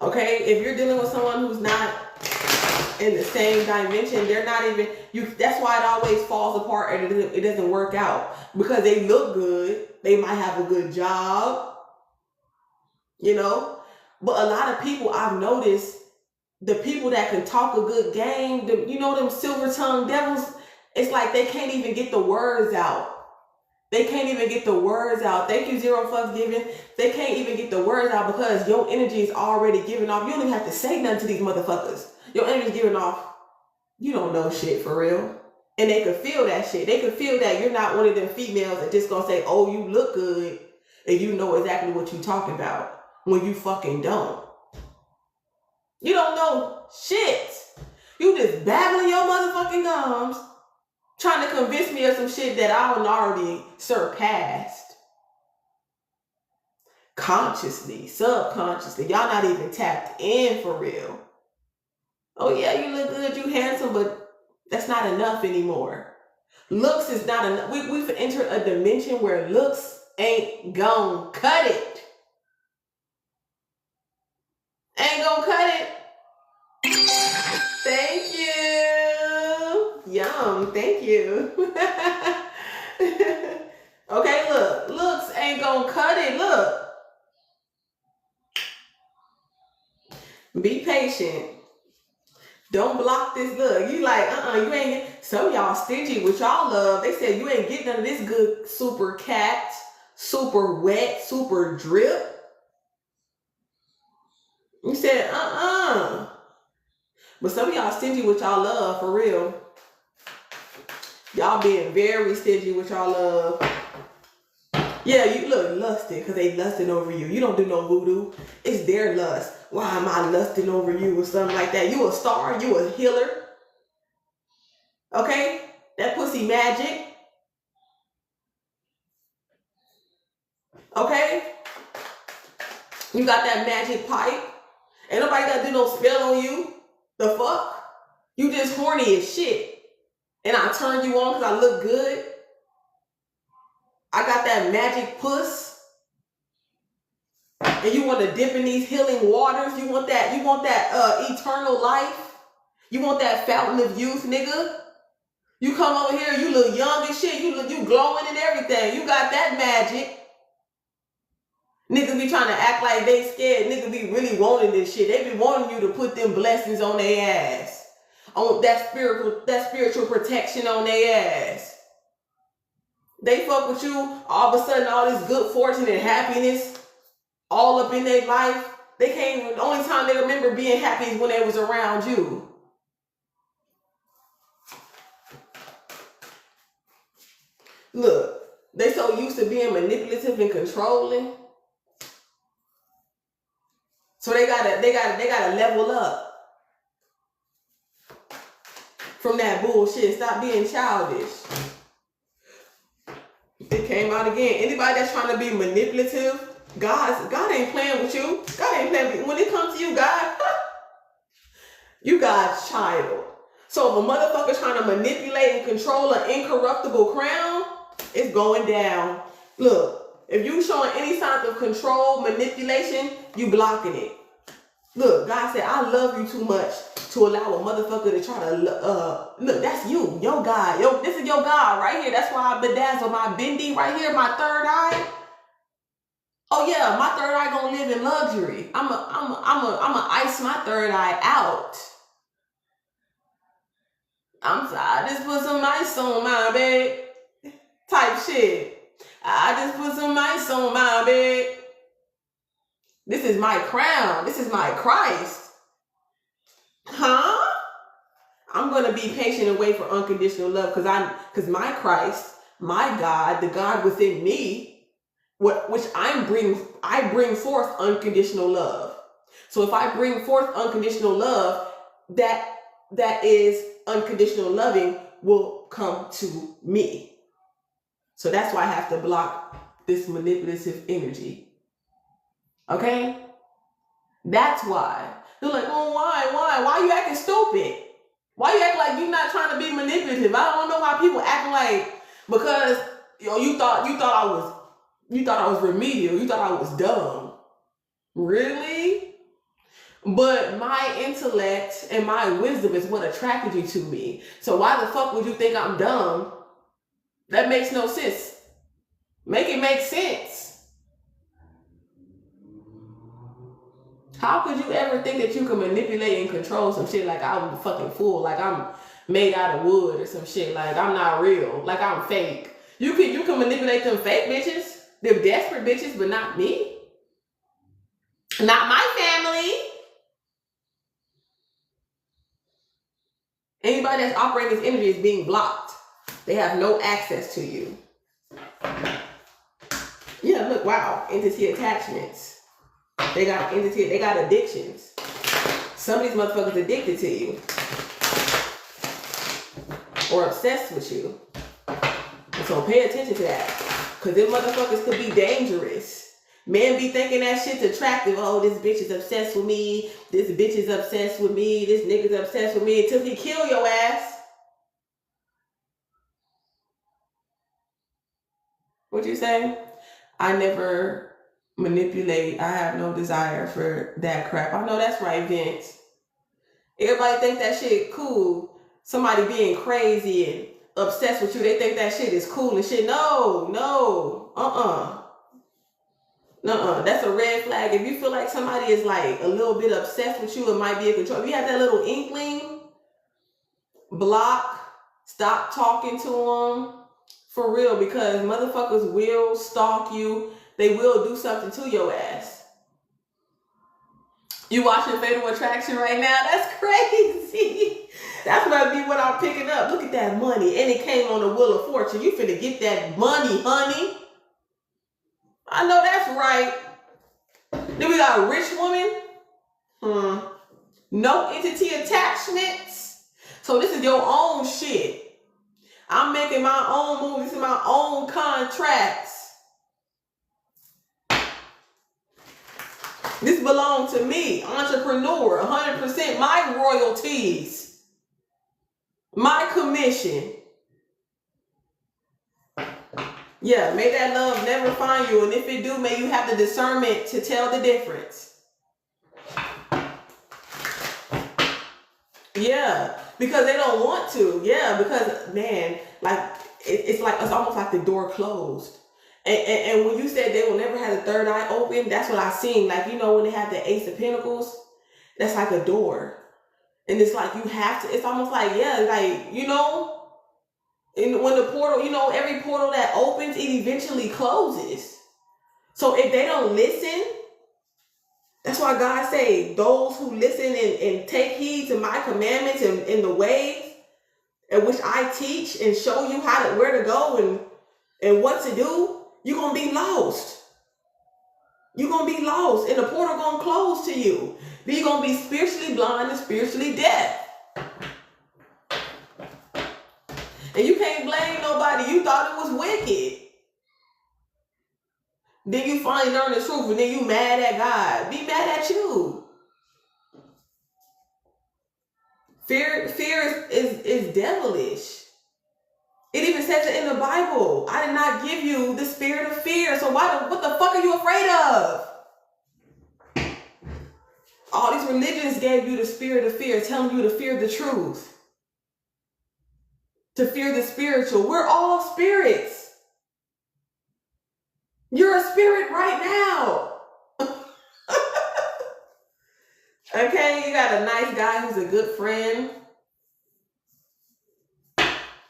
Okay, if you're dealing with someone who's not in the same dimension, they're not even, that's why it always falls apart and it doesn't work out, because they look good, they might have a good job, you know, but a lot of people I've noticed, the people that can talk a good game, you know, them silver tongued devils, it's like they can't even get the words out. They can't even get the words out. Thank you, Zero Fucks Giving. They can't even get the words out because your energy is already giving off. You don't even have to say nothing to these motherfuckers. Your energy is giving off, you don't know shit for real. And they could feel that shit. They could feel that you're not one of them females that just gonna say, oh, you look good, and you know exactly what you talking about, when you fucking don't. You don't know shit. You just babbling your motherfucking gums, trying to convince me of some shit that I already surpassed. Consciously, subconsciously. Y'all not even tapped in for real. Oh yeah, you look good, you handsome, but that's not enough anymore. Looks is not enough. We've entered a dimension where looks ain't gon' cut it. Ain't gonna cut it. Thank you. Yum, thank you. Okay, look. Looks ain't gonna cut it. Look. Be patient. Don't block this look. You like, you ain't get, some of y'all stingy with y'all love. They said you ain't getting none of this good super cat, super wet, super drip. You said, But some of y'all stingy with y'all love, for real. Y'all being very stingy with y'all love. Yeah, you look lusted because they lusting over you. You don't do no voodoo. It's their lust. Why am I lusting over you or something like that? You a star. You a healer. Okay? That pussy magic. Okay? You got that magic pipe. Ain't nobody got to do no spell on you. The fuck? You just horny as shit. And I turn you on because I look good. I got that magic puss. And you want to dip in these healing waters. You want that eternal life. You want that fountain of youth, nigga. You come over here, you look young as shit. You glowing and everything. You got that magic. Niggas be trying to act like they scared. Niggas be really wanting this shit. They be wanting you to put them blessings on their ass. On that spiritual protection on their ass. They fuck with you, all of a sudden all this good fortune and happiness all up in their life. The only time they remember being happy is when they was around you. Look, they so used to being manipulative and controlling. So they gotta level up from that bullshit. Stop being childish. It came out again. Anybody that's trying to be manipulative, God ain't playing with you. God ain't playing with you. When it comes to you, God, you God's child. So if a motherfucker trying to manipulate and control an incorruptible crown, it's going down. Look, if you showing any signs of control, manipulation, you blocking it. Look, God said, I love you too much to allow a motherfucker to try to, look, that's you, your God. This is your God right here. That's why I bedazzle my bendy right here, my third eye. Oh yeah, my third eye gonna live in luxury. I'ma ice my third eye out. I just put some ice on my bed. Type shit. I just put some ice on my bed. This is my crown. This is my Christ. Huh? I'm going to be patient and wait for unconditional love because my Christ, my God, the God within me, I bring forth unconditional love. So if I bring forth unconditional love, that is unconditional loving will come to me. So that's why I have to block this manipulative energy. Okay? That's why. They're like, oh, why? Why you acting stupid? Why you acting like you're not trying to be manipulative? I don't know why people acting like, because you thought I was remedial. You thought I was dumb. Really? But my intellect and my wisdom is what attracted you to me. So why the fuck would you think I'm dumb? That makes no sense. Make it make sense. How could you ever think that you can manipulate and control some shit like I'm a fucking fool, like I'm made out of wood or some shit, like I'm not real, like I'm fake? You can manipulate them fake bitches, them desperate bitches, but not me. Not my family. Anybody that's operating this energy is being blocked. They have no access to you. Yeah, look, wow. Entity attachments. They got addictions. Some of these motherfuckers addicted to you. Or obsessed with you. And so pay attention to that. Because them motherfuckers could be dangerous. Men be thinking that shit's attractive. Oh, this bitch is obsessed with me. This bitch is obsessed with me. This nigga's obsessed with me. Until he kill your ass. What you say? I never manipulate. I have no desire for that crap. I know that's right, Vince. Everybody think that shit cool. Somebody being crazy and obsessed with you, they think that shit is cool and shit. No. That's a red flag. If you feel like somebody is like a little bit obsessed with you, it might be a control. If you have that little inkling, block, stop talking to them. For real, because motherfuckers will stalk you. They will do something to your ass. You watching Fatal Attraction right now? That's crazy. That's what I'm picking up. Look at that money. And it came on the Wheel of Fortune. You finna get that money, honey. I know that's right. Then we got a rich woman. No entity attachments. So this is your own shit. I'm making my own moves. This is my own contracts. This belongs to me. Entrepreneur. 100% my royalties. My commission. Yeah, may that love never find you. And if it do, may you have the discernment to tell the difference. Yeah, because they don't want to. Yeah, because, man, like, it's almost like the door closed. And when you said they will never have the third eye open, that's what I seen. Like, you know, when they have the Ace of Pentacles, that's like a door. And it's like you have to, it's almost like, yeah, like, you know, and when the portal, you know, every portal that opens, it eventually closes. So if they don't listen, that's why God say, those who listen and take heed to my commandments and the ways in which I teach and show you where to go and what to do, you're going to be lost. You're going to be lost and the portal going to close to you. Then you're going to be spiritually blind and spiritually deaf. And you can't blame nobody. You thought it was wicked. Then you finally learn the truth and then you mad at God. Be mad at you. Fear is devilish. It even says it in the Bible. I did not give you the spirit of fear. So what the fuck are you afraid of? All these religions gave you the spirit of fear, telling you to fear the truth. To fear the spiritual. We're all spirits. You're a spirit right now. Okay, you got a nice guy who's a good friend.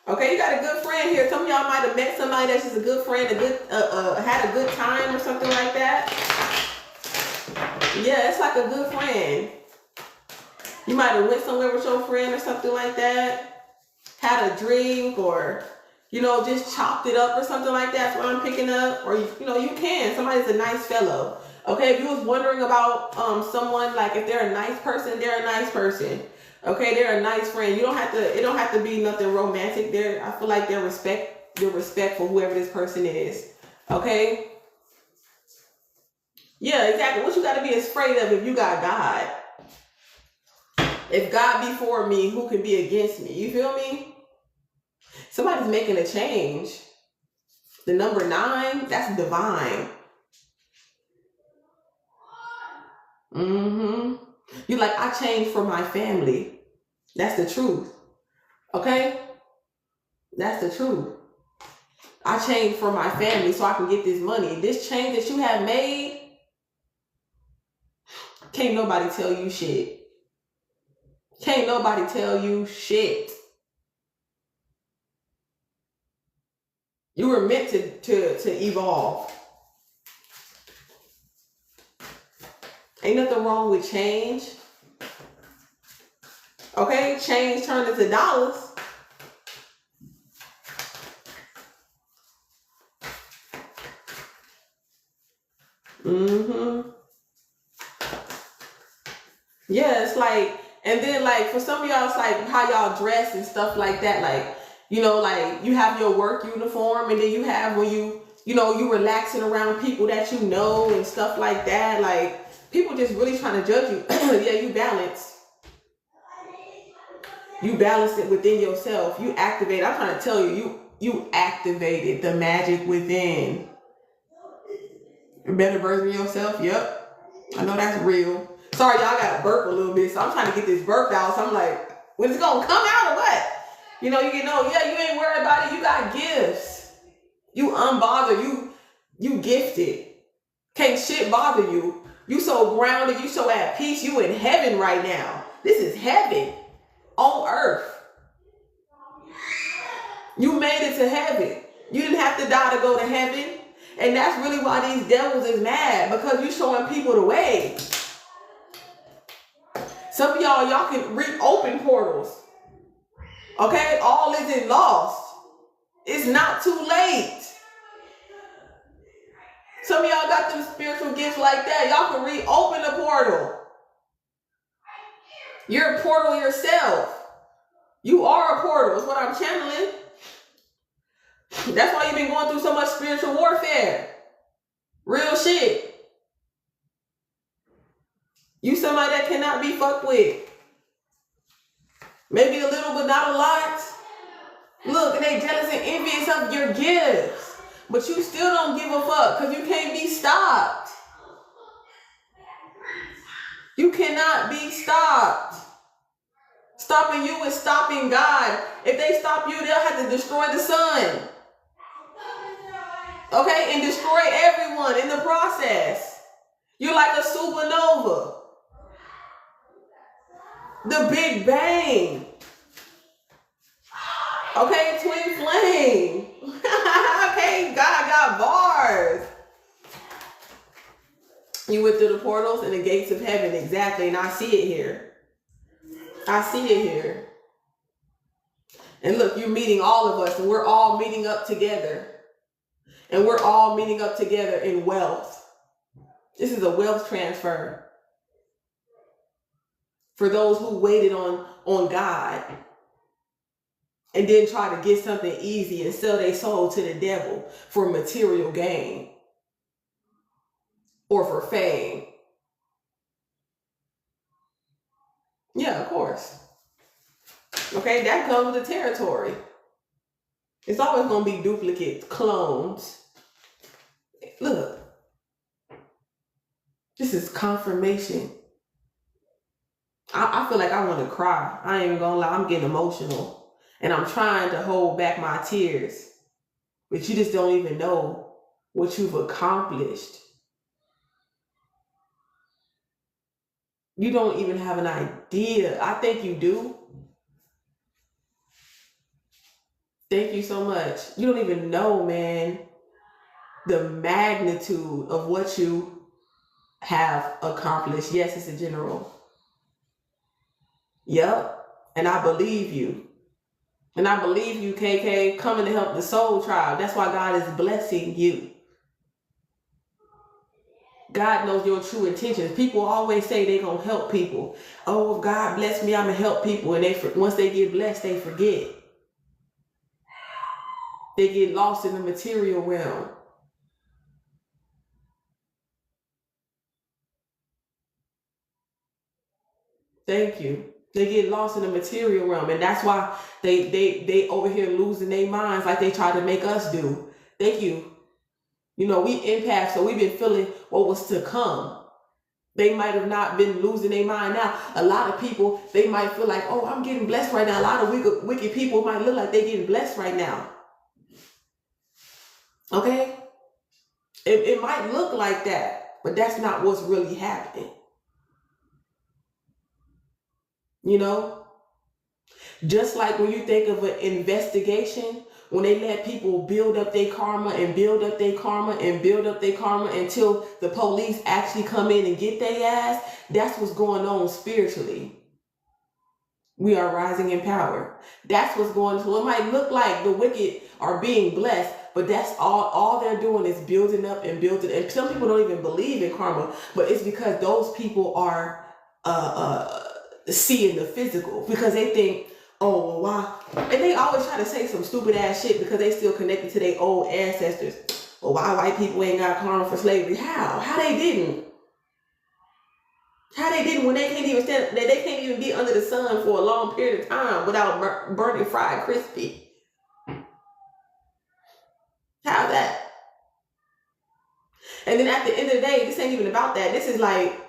Okay, you got a good friend here. Some of y'all might have met somebody that's just a good friend, had a good time or something like that. Yeah, it's like a good friend. You might have went somewhere with your friend or something like that. Had a drink or, you know, just chopped it up or something like that. That's what I'm picking up. Or, you know, you can. Somebody's a nice fellow. Okay, if you was wondering about someone, like if they're a nice person, they're a nice person. Okay, they're a nice friend. You don't have to, it don't have to be nothing romantic. I feel like they're respect for whoever this person is. Okay? Yeah, exactly. What you got to be afraid of if you got God? If God be for me, who can be against me? You feel me? Somebody's making a change. The number 9, that's divine. You're like, I changed for my family. That's the truth. Okay? That's the truth. I changed for my family so I can get this money. This change that you have made, can't nobody tell you shit. Can't nobody tell you shit. You were meant to evolve. Ain't nothing wrong with change. Okay? Change turned into dollars. Yeah, it's like, and then like for some of y'all, it's like how y'all dress and stuff like that. Like, you know, like you have your work uniform and then you have when you know, you relaxing around people that you know and stuff like that. Like people just really trying to judge you. Yeah, you balance. You balance it within yourself. You activate. I'm trying to tell you, you activated the magic within. A better version of yourself. Yep. I know that's real. Sorry, y'all got to burp a little bit. So I'm trying to get this burp out. So I'm like, when's it going to come out or what? You know, you know, yeah, you ain't worried about it. You got gifts. You unbothered. You gifted. Can't shit bother you. You so grounded. You so at peace. You in heaven right now. This is heaven on earth. You made it to heaven. You didn't have to die to go to heaven. And that's really why these devils is mad. Because you showing people the way. Some of y'all can reopen portals. Okay? All isn't lost. It's not too late. Some of y'all got them spiritual gifts like that. Y'all can reopen the portal. You're a portal yourself. You are a portal. That's what I'm channeling. That's why you've been going through so much spiritual warfare. Real shit. You somebody that cannot be fucked with. Maybe a little, but not a lot. Look, and they jealous and envious of your gifts. But you still don't give a fuck because you can't be stopped. You cannot be stopped. Stopping you is stopping God. If they stop you, they'll have to destroy the sun. Okay? And destroy everyone in the process. You're like a supernova. The Big Bang. Okay? Twin flame. Okay? God got bars. You went through the portals and the gates of heaven. Exactly. And I see it here. I see it here. And look, you're meeting all of us, and we're all meeting up together. And we're all meeting up together in wealth. This is a wealth transfer for those who waited on God and then try to get something easy and sell their soul to the devil for material gain or for fame. Yeah, of course. Okay, that comes with the territory. It's always going to be duplicates, clones. Look, this is confirmation. I feel like I want to cry. I ain't even going to lie, I'm getting emotional. And I'm trying to hold back my tears. But you just don't even know what you've accomplished. You don't even have an idea. I think you do. Thank you so much. You don't even know, man, the magnitude of what you have accomplished. Yes, it's a general. Yep. And I believe you. And I believe you, KK, coming to help the soul tribe. That's why God is blessing you. God knows your true intentions. People always say they're going to help people. Oh, if God bless me, I'm going to help people. And once they get blessed, they forget. They get lost in the material realm. Thank you. They get lost in the material realm. And that's why they over here losing their minds like they try to make us do. Thank you. You know, we empaths, so we've been feeling what was to come. They might have not been losing their mind now. A lot of people, they might feel like, oh, I'm getting blessed right now. A lot of wicked people might look like they're getting blessed right now. Okay? It might look like that, but that's not what's really happening. You know? Just like when you think of an investigation, when they let people build up their karma and build up their karma and build up their karma until the police actually come in and get their ass, that's what's going on spiritually. We are rising in power. That's what's going on. So it might look like the wicked are being blessed, but that's all they're doing is building up and building. And some people don't even believe in karma, but it's because those people are seeing the physical because they think, oh, well, why? And they always try to say some stupid ass shit because they still connected to their old ancestors. Well, why white people ain't got karma for slavery? How they didn't? How they didn't when they can't even stand, they can't even be under the sun for a long period of time without burning fried crispy. How that? And then at the end of the day, this ain't even about that. This is like,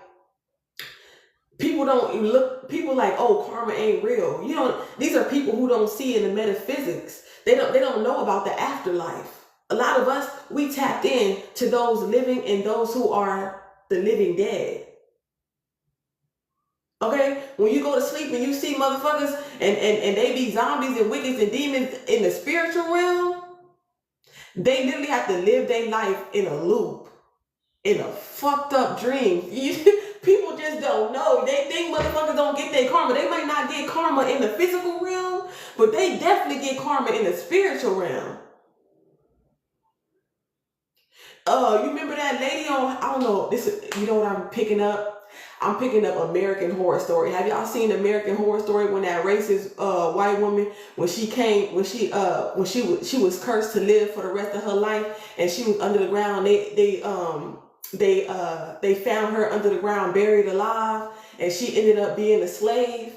people don't look, people like, oh, karma ain't real. You don't, these are people who don't see in the metaphysics. They don't know about the afterlife. A lot of us, we tapped in to those living and those who are the living dead. Okay? When you go to sleep and you see motherfuckers and they be zombies and wickets and demons in the spiritual realm, they literally have to live their life in a loop, in a fucked up dream. People just don't know. They think motherfuckers don't get their karma. They might not get karma in the physical realm, but they definitely get karma in the spiritual realm. You remember that lady on, I don't know, you know what I'm picking up? I'm picking up American Horror Story. Have y'all seen American Horror Story when that racist white woman, when she was cursed to live for the rest of her life and she was under the ground, they found her under the ground buried alive and she ended up being a slave.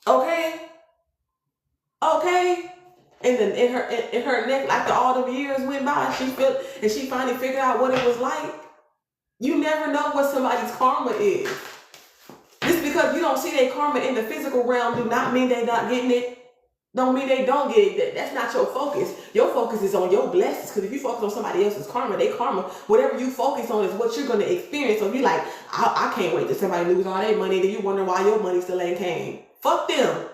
Okay? Okay? And then in her neck, after all the years went by, she finally figured out what it was like. You never know what somebody's karma is. Just because you don't see their karma in the physical realm do not mean they're not getting it. Don't mean they don't get it. That's not your focus. Your focus is on your blessings. Because if you focus on somebody else's karma, their karma, whatever you focus on is what you're going to experience. So if you're like, I can't wait till somebody lose all their money, then you wonder why your money still ain't came. Fuck them.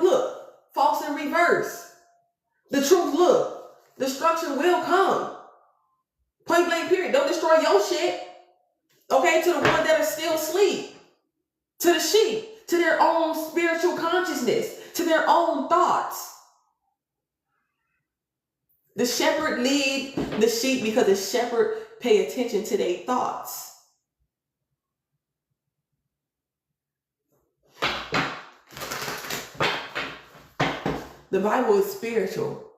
Look, false in reverse. The truth, look, destruction will come. Point blank period. Don't destroy your shit. Okay, to the ones that are still asleep. To the sheep. To their own spiritual consciousness. To their own thoughts. The shepherd lead the sheep because the shepherd pay attention to their thoughts. The Bible is spiritual.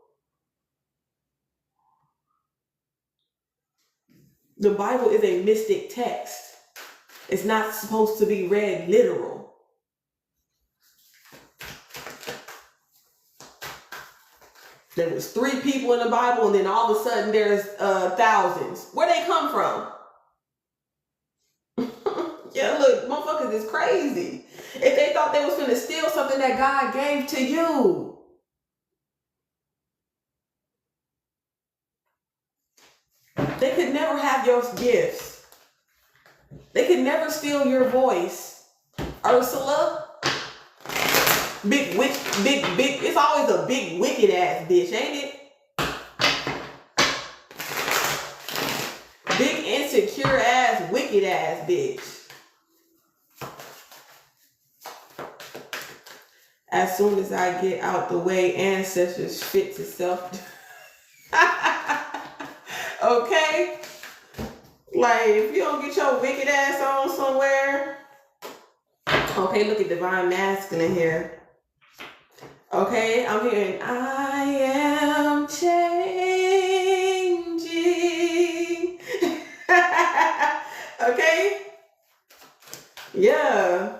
The Bible is a mystic text. It's not supposed to be read literal. There was 3 people in the Bible, and then all of a sudden there's thousands. Where they come from? Yeah, look, motherfuckers is crazy. If they thought they was finna steal something that God gave to you. They could never have your gifts. They could never steal your voice. Ursula, big witch, big, it's always a big wicked ass bitch, ain't it? Big insecure ass, wicked ass bitch. As soon as I get out the way, ancestors fit to self. Okay? Like, if you don't get your wicked ass on somewhere. Okay, look at divine masculine here. Okay, I'm hearing, I am changing. Okay? Yeah.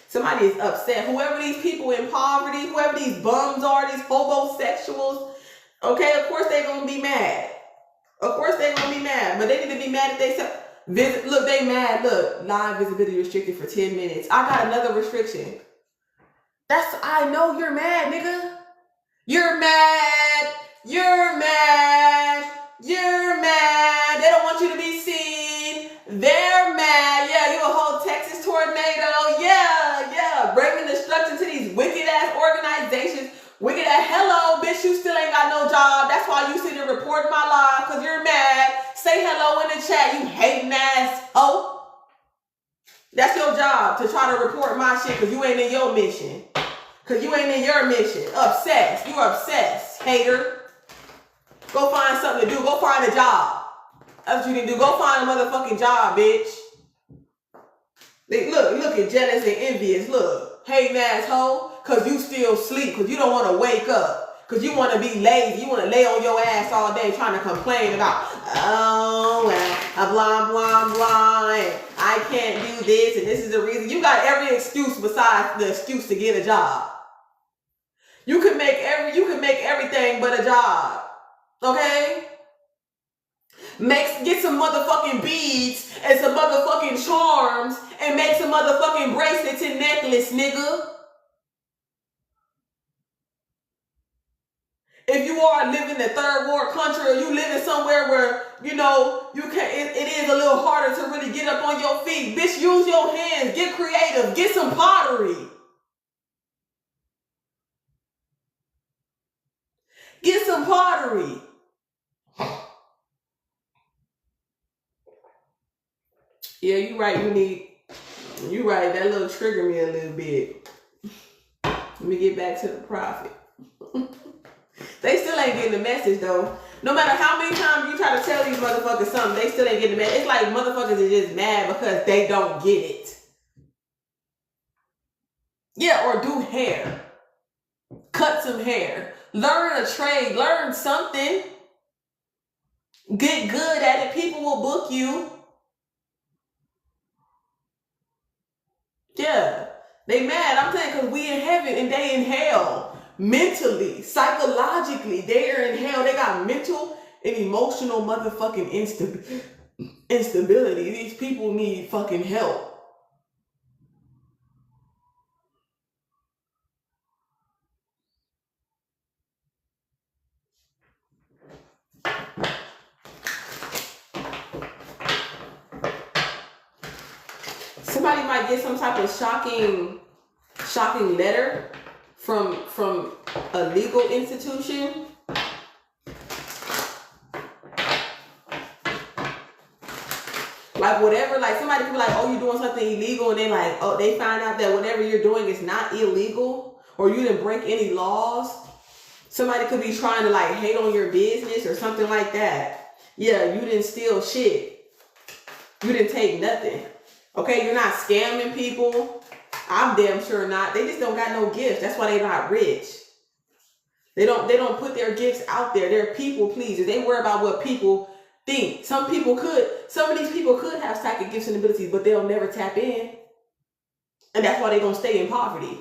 Somebody is upset. Whoever these people in poverty, whoever these bums are, these homosexuals, okay, of course they're going to be mad. Of course they're going to be mad. But they need to be mad if they say, look, they mad. Look, live visibility restricted for 10 minutes. I got another restriction. I know you're mad, nigga. You're mad. You're mad. You're mad. They don't want you to be seen. They're mad. Yeah, you a whole Texas tornado. Yeah. Bringing destruction to these wicked ass organizations. Wicked ass, hello, bitch, you still ain't got no job. That's why you sit there reporting my live, because you're mad. Say hello in the chat, you hating ass hoe. That's your job, to try to report my shit, because you ain't in your mission. Because you ain't in your mission. Obsessed. You're obsessed, hater. Go find something to do. Go find a job. That's what you need to do. Go find a motherfucking job, bitch. Look at jealous and envious. Look, hating ass hoe. Because you still sleep. Because you don't want to wake up. Because you want to be lazy. You want to lay on your ass all day trying to complain about, oh, well, blah, blah, blah. And I can't do this. And this is the reason. You got every excuse besides the excuse to get a job. You can make everything but a job. Okay? Get some motherfucking beads and some motherfucking charms and make some motherfucking bracelets and necklace, nigga. If you are living in a third world country or you living somewhere where, you know, it is a little harder to really get up on your feet, bitch, use your hands. Get creative. Get some pottery. Get some pottery. Yeah, you right. You right. That little trigger me a little bit. Let me get back to the prophet. They still ain't getting the message though. No matter how many times you try to tell these motherfuckers something, they still ain't getting the message. It's like motherfuckers are just mad because they don't get it. Yeah, or do hair. Cut some hair. Learn a trade. Learn something. Get good at it. People will book you. Yeah. They mad. I'm saying because we in heaven and they in hell. Mentally, psychologically, they are in hell. They got mental and emotional motherfucking instability. These people need fucking help. Somebody might get some type of shocking letter from a legal institution. Like whatever, like somebody could be like, oh, you're doing something illegal, and they like, oh, they find out that whatever you're doing is not illegal, or you didn't break any laws. Somebody could be trying to like hate on your business or something like that. Yeah, you didn't steal shit. You didn't take nothing. Okay, you're not scamming people. I'm damn sure not. They just don't got no gifts. That's why they're not rich. They don't put their gifts out there. They're people pleasers. They worry about what people think. Some of these people could have psychic gifts and abilities, but they'll never tap in. And that's why they're gonna stay in poverty.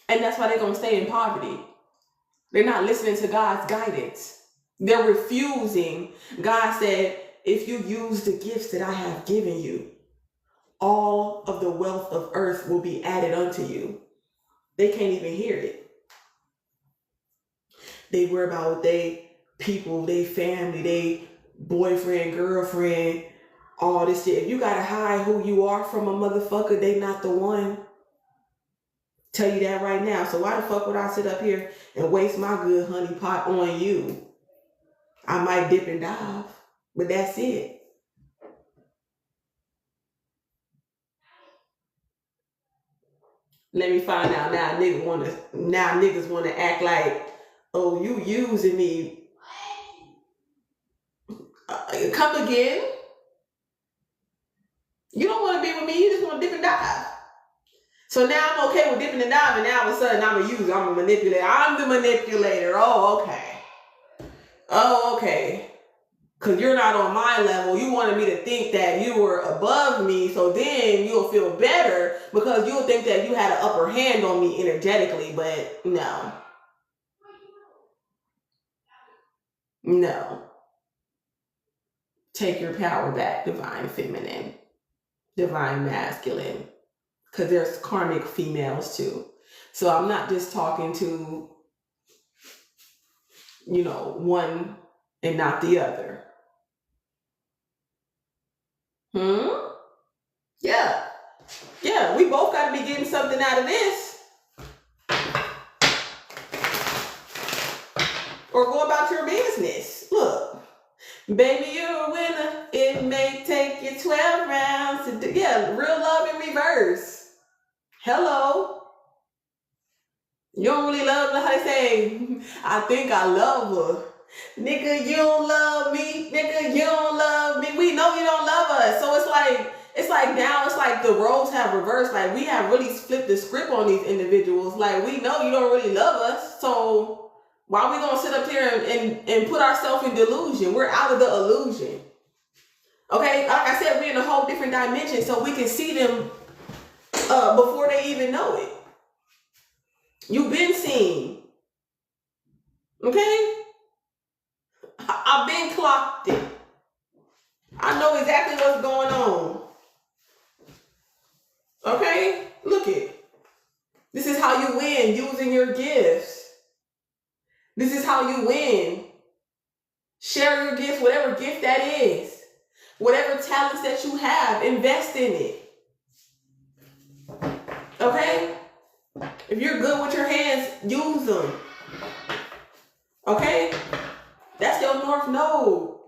And that's why they're gonna stay in poverty. They're not listening to God's guidance. They're refusing. God said, if you use the gifts that I have given you, all of the wealth of earth will be added unto you. They can't even hear it. They worry about what they people, they family, they boyfriend, girlfriend, all this shit. If you gotta hide who you are from a motherfucker, they not the one. Tell you that right now. So why the fuck would I sit up here and waste my good honey pot on you? I might dip and dive, but that's it. Let me find out now. Niggas wanna act like, oh, you using me. Come again. You don't want to be with me. You just want to dip and dive. So now I'm okay with dipping and diving. Now all of a sudden I'm a user. I'm a manipulator. I'm the manipulator. Oh, okay. Oh, okay. Because you're not on my level. You wanted me to think that you were above me. So then you'll feel better because you'll think that you had an upper hand on me energetically. But no. No. Take your power back, divine feminine, divine masculine. Because there's karmic females too. So I'm not just talking to, one and not the other. Yeah. Yeah, we both got to be getting something out of this. Or go about your business. Look, baby, you're a winner. It may take you 12 rounds to do. Yeah, real love in reverse. Hello. You don't really love her. How they say, I think I love her. Nigga, you don't love me. Nigga, you don't love me. We know you don't love us. So it's like now it's like the roles have reversed. Like we have really flipped the script on these individuals. Like we know you don't really love us. So why are we gonna sit up here and put ourselves in delusion? We're out of the illusion. Okay, like I said, we're in a whole different dimension, so we can see them before they even know it. You've been seen. Okay? I've been clocked it. I know exactly what's going on. Okay? Look it. This is how you win, using your gifts. This is how you win. Share your gifts, whatever gift that is. Whatever talents that you have, invest in it. Okay? If you're good with your hands, use them. Okay? That's your North Node.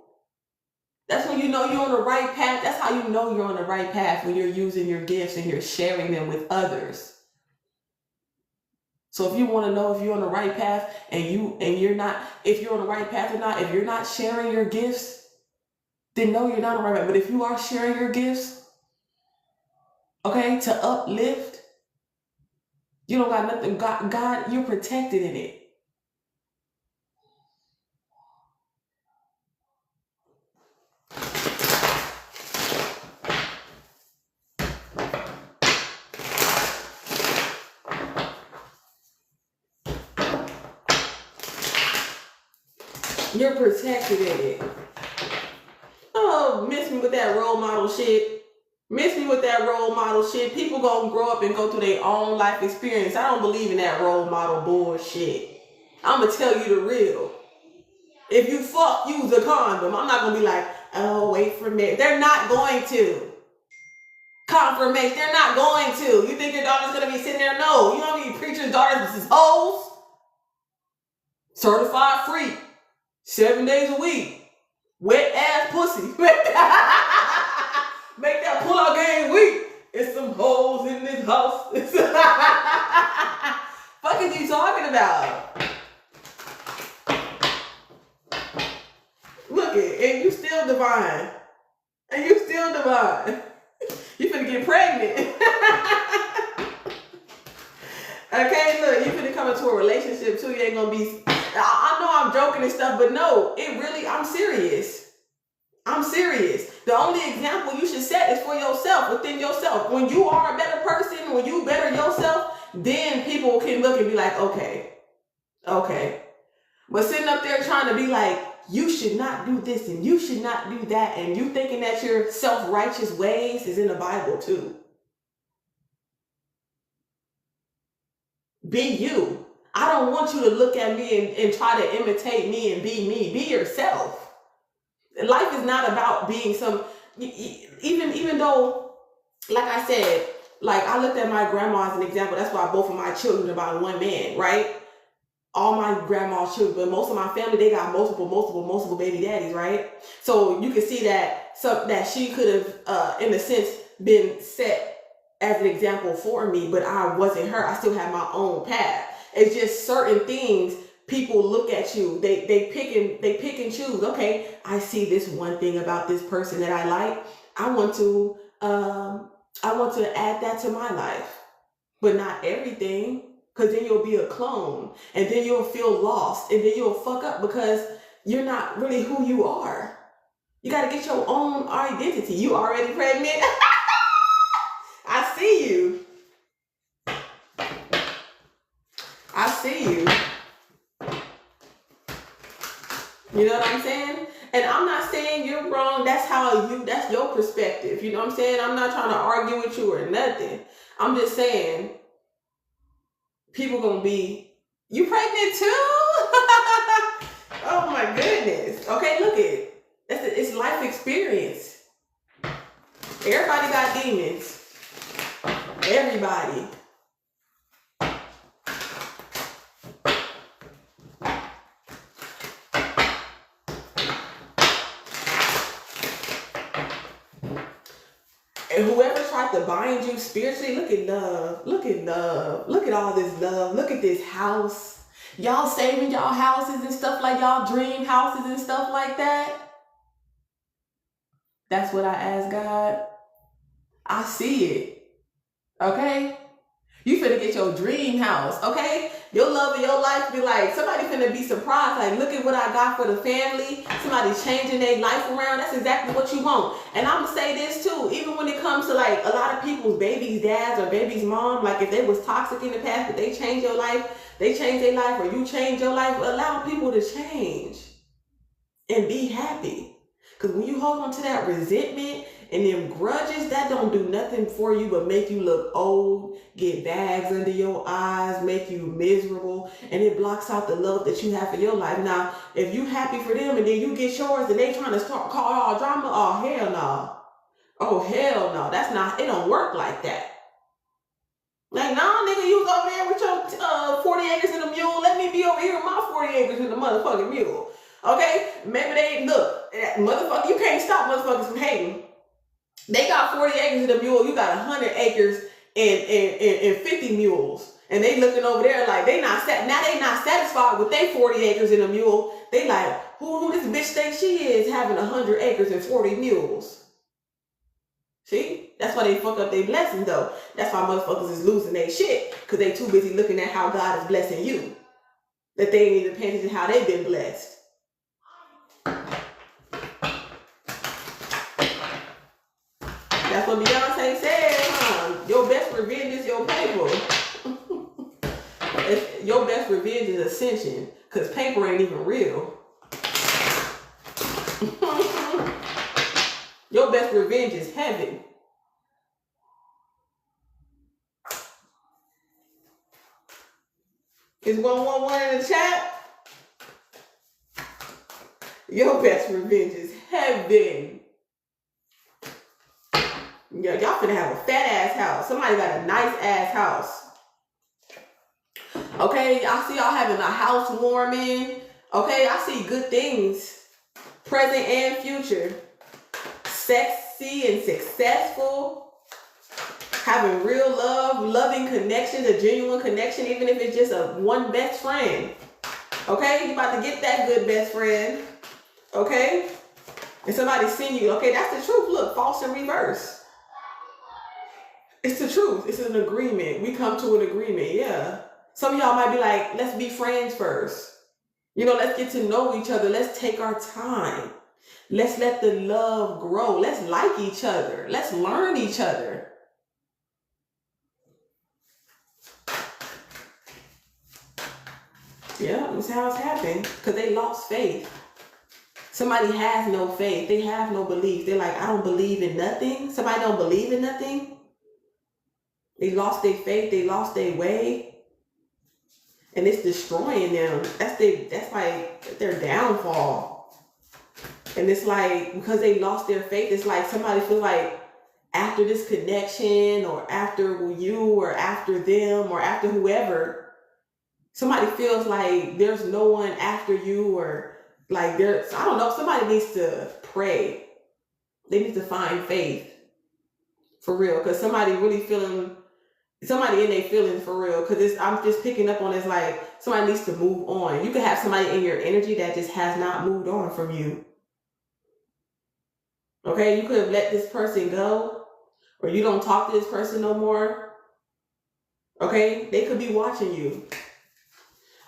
That's when you know you're on the right path. That's how you know you're on the right path, when you're using your gifts and you're sharing them with others. So if you want to know if you're on the right path and you're not, if you're on the right path or not, if you're not sharing your gifts, then no, you're not on the right path. But if you are sharing your gifts, okay, to uplift, you don't got nothing. God, you're protected in it. You're protected in it. Oh, miss me with that role model shit. Miss me with that role model shit. People gonna grow up and go through their own life experience. I don't believe in that role model bullshit. I'm gonna tell you the real. If you fuck, use a condom. I'm not gonna be like, oh, wait for me. They're not going to. Confirmation, they're not going to. You think your daughter's gonna be sitting there? No. You know how many preachers' daughters is hoes? Certified freak. 7 days a week. Wet ass pussy. Make that pull-out game weak. It's some hoes in this house. Fuck is you talking about? Look it, and you still divine. And you still divine. You finna get pregnant. Okay, look, you finna come into a relationship too. You ain't gonna be. I know I'm joking and stuff, but no, it really, I'm serious. I'm serious. The only example you should set is for yourself, within yourself. When you are a better person, when you better yourself, then people can look and be like, okay. But sitting up there trying to be like, you should not do this and you should not do that, and you thinking that your self-righteous ways is in the Bible too. Be you. I don't want you to look at me and try to imitate me and be me. Be yourself. Life is not about being some, even though, like I said, like I looked at my grandma as an example. That's why both of my children are by one man, right? All my grandma's children, but most of my family, they got multiple baby daddies, right? So you can see that that she could have, in a sense, been set as an example for me, but I wasn't her. I still had my own path. It's just certain things people look at you. They pick and choose. Okay, I see this one thing about this person that I like. I want to add that to my life, but not everything. Because then you'll be a clone, and then you'll feel lost, and then you'll fuck up because you're not really who you are. You got to get your own identity. You already pregnant? I see you. I see you. You know what I'm saying? And I'm not saying you're wrong. That's your perspective. You know what I'm saying? I'm not trying to argue with you or nothing. I'm just saying, people gonna be, you pregnant too? Oh my goodness. Okay, look it. It's life experience. Everybody got demons. Everybody. And whoever tried to bind you spiritually, look at love. Look at love. Look at all this love. Look at this house. Y'all saving y'all houses and stuff like y'all dream houses and stuff like that. That's what I ask God. I see it. Okay? You finna get your dream house, okay? Your love of your life be like, somebody finna be surprised, like, look at what I got for the family. Somebody changing their life around. That's exactly what you want. And I'm gonna say this too, even when it comes to like a lot of people's babies' dads or babies' mom, like if they was toxic in the past, but they change your life, they change their life, or you change your life, allow people to change and be happy. Because when you hold on to that resentment and them grudges, that don't do nothing for you but make you look old, get bags under your eyes, make you miserable, and it blocks out the love that you have for your life. Now, if you happy for them and then you get yours and they trying to start call all drama, oh hell no. Oh hell no. That's not, it don't work like that. Like, nah, nigga, you was over there with your 40 acres and a mule. Let me be over here with my 40 acres and a motherfucking mule. Okay? Maybe they, look, motherfucker, you can't stop motherfuckers from hating. They got 40 acres and a mule. You got 100 acres and 50 mules. And they looking over there like they not satisfied with they 40 acres and a mule. They like, who this bitch thinks she is having 100 acres and 40 mules? See? That's why they fuck up their blessings though. That's why motherfuckers is losing their shit. Because they too busy looking at how God is blessing you. That they ain't even paying attention to how they've been blessed. That's what Beyonce said, huh? Your best revenge is your paper. Your best revenge is ascension. Because paper ain't even real. Your best revenge is heaven. Is 111 in the chat? Your best revenge is heaven. Yeah, y'all finna have a fat ass house. Somebody got a nice ass house. Okay, I see y'all having a housewarming. Okay, I see good things, present and future. Sexy and successful. Having real love, loving connections, a genuine connection, even if it's just a one best friend. Okay, you about to get that good best friend. Okay, and somebody seen you. Okay, that's the truth. Look, false in reverse. It's the truth. It's an agreement. We come to an agreement. Yeah. Some of y'all might be like, let's be friends first. You know, let's get to know each other. Let's take our time. Let's let the love grow. Let's like each other. Let's learn each other. Yeah, that's how it's happened. Because they lost faith. Somebody has no faith. They have no belief. They're like, I don't believe in nothing. Somebody don't believe in nothing. They lost their faith. They lost their way. And it's destroying them. That's like their downfall. And it's like, because they lost their faith, it's like somebody feels like after this connection or after you or after them or after whoever, somebody feels like there's no one after you, or like there's, I don't know, somebody needs to pray. They need to find faith for real. Because somebody really feeling, somebody in their feelings for real. Because I'm just picking up on it's like somebody needs to move on. You can have somebody in your energy that just has not moved on from you. Okay, you could have let this person go, or you don't talk to this person no more. Okay, they could be watching you.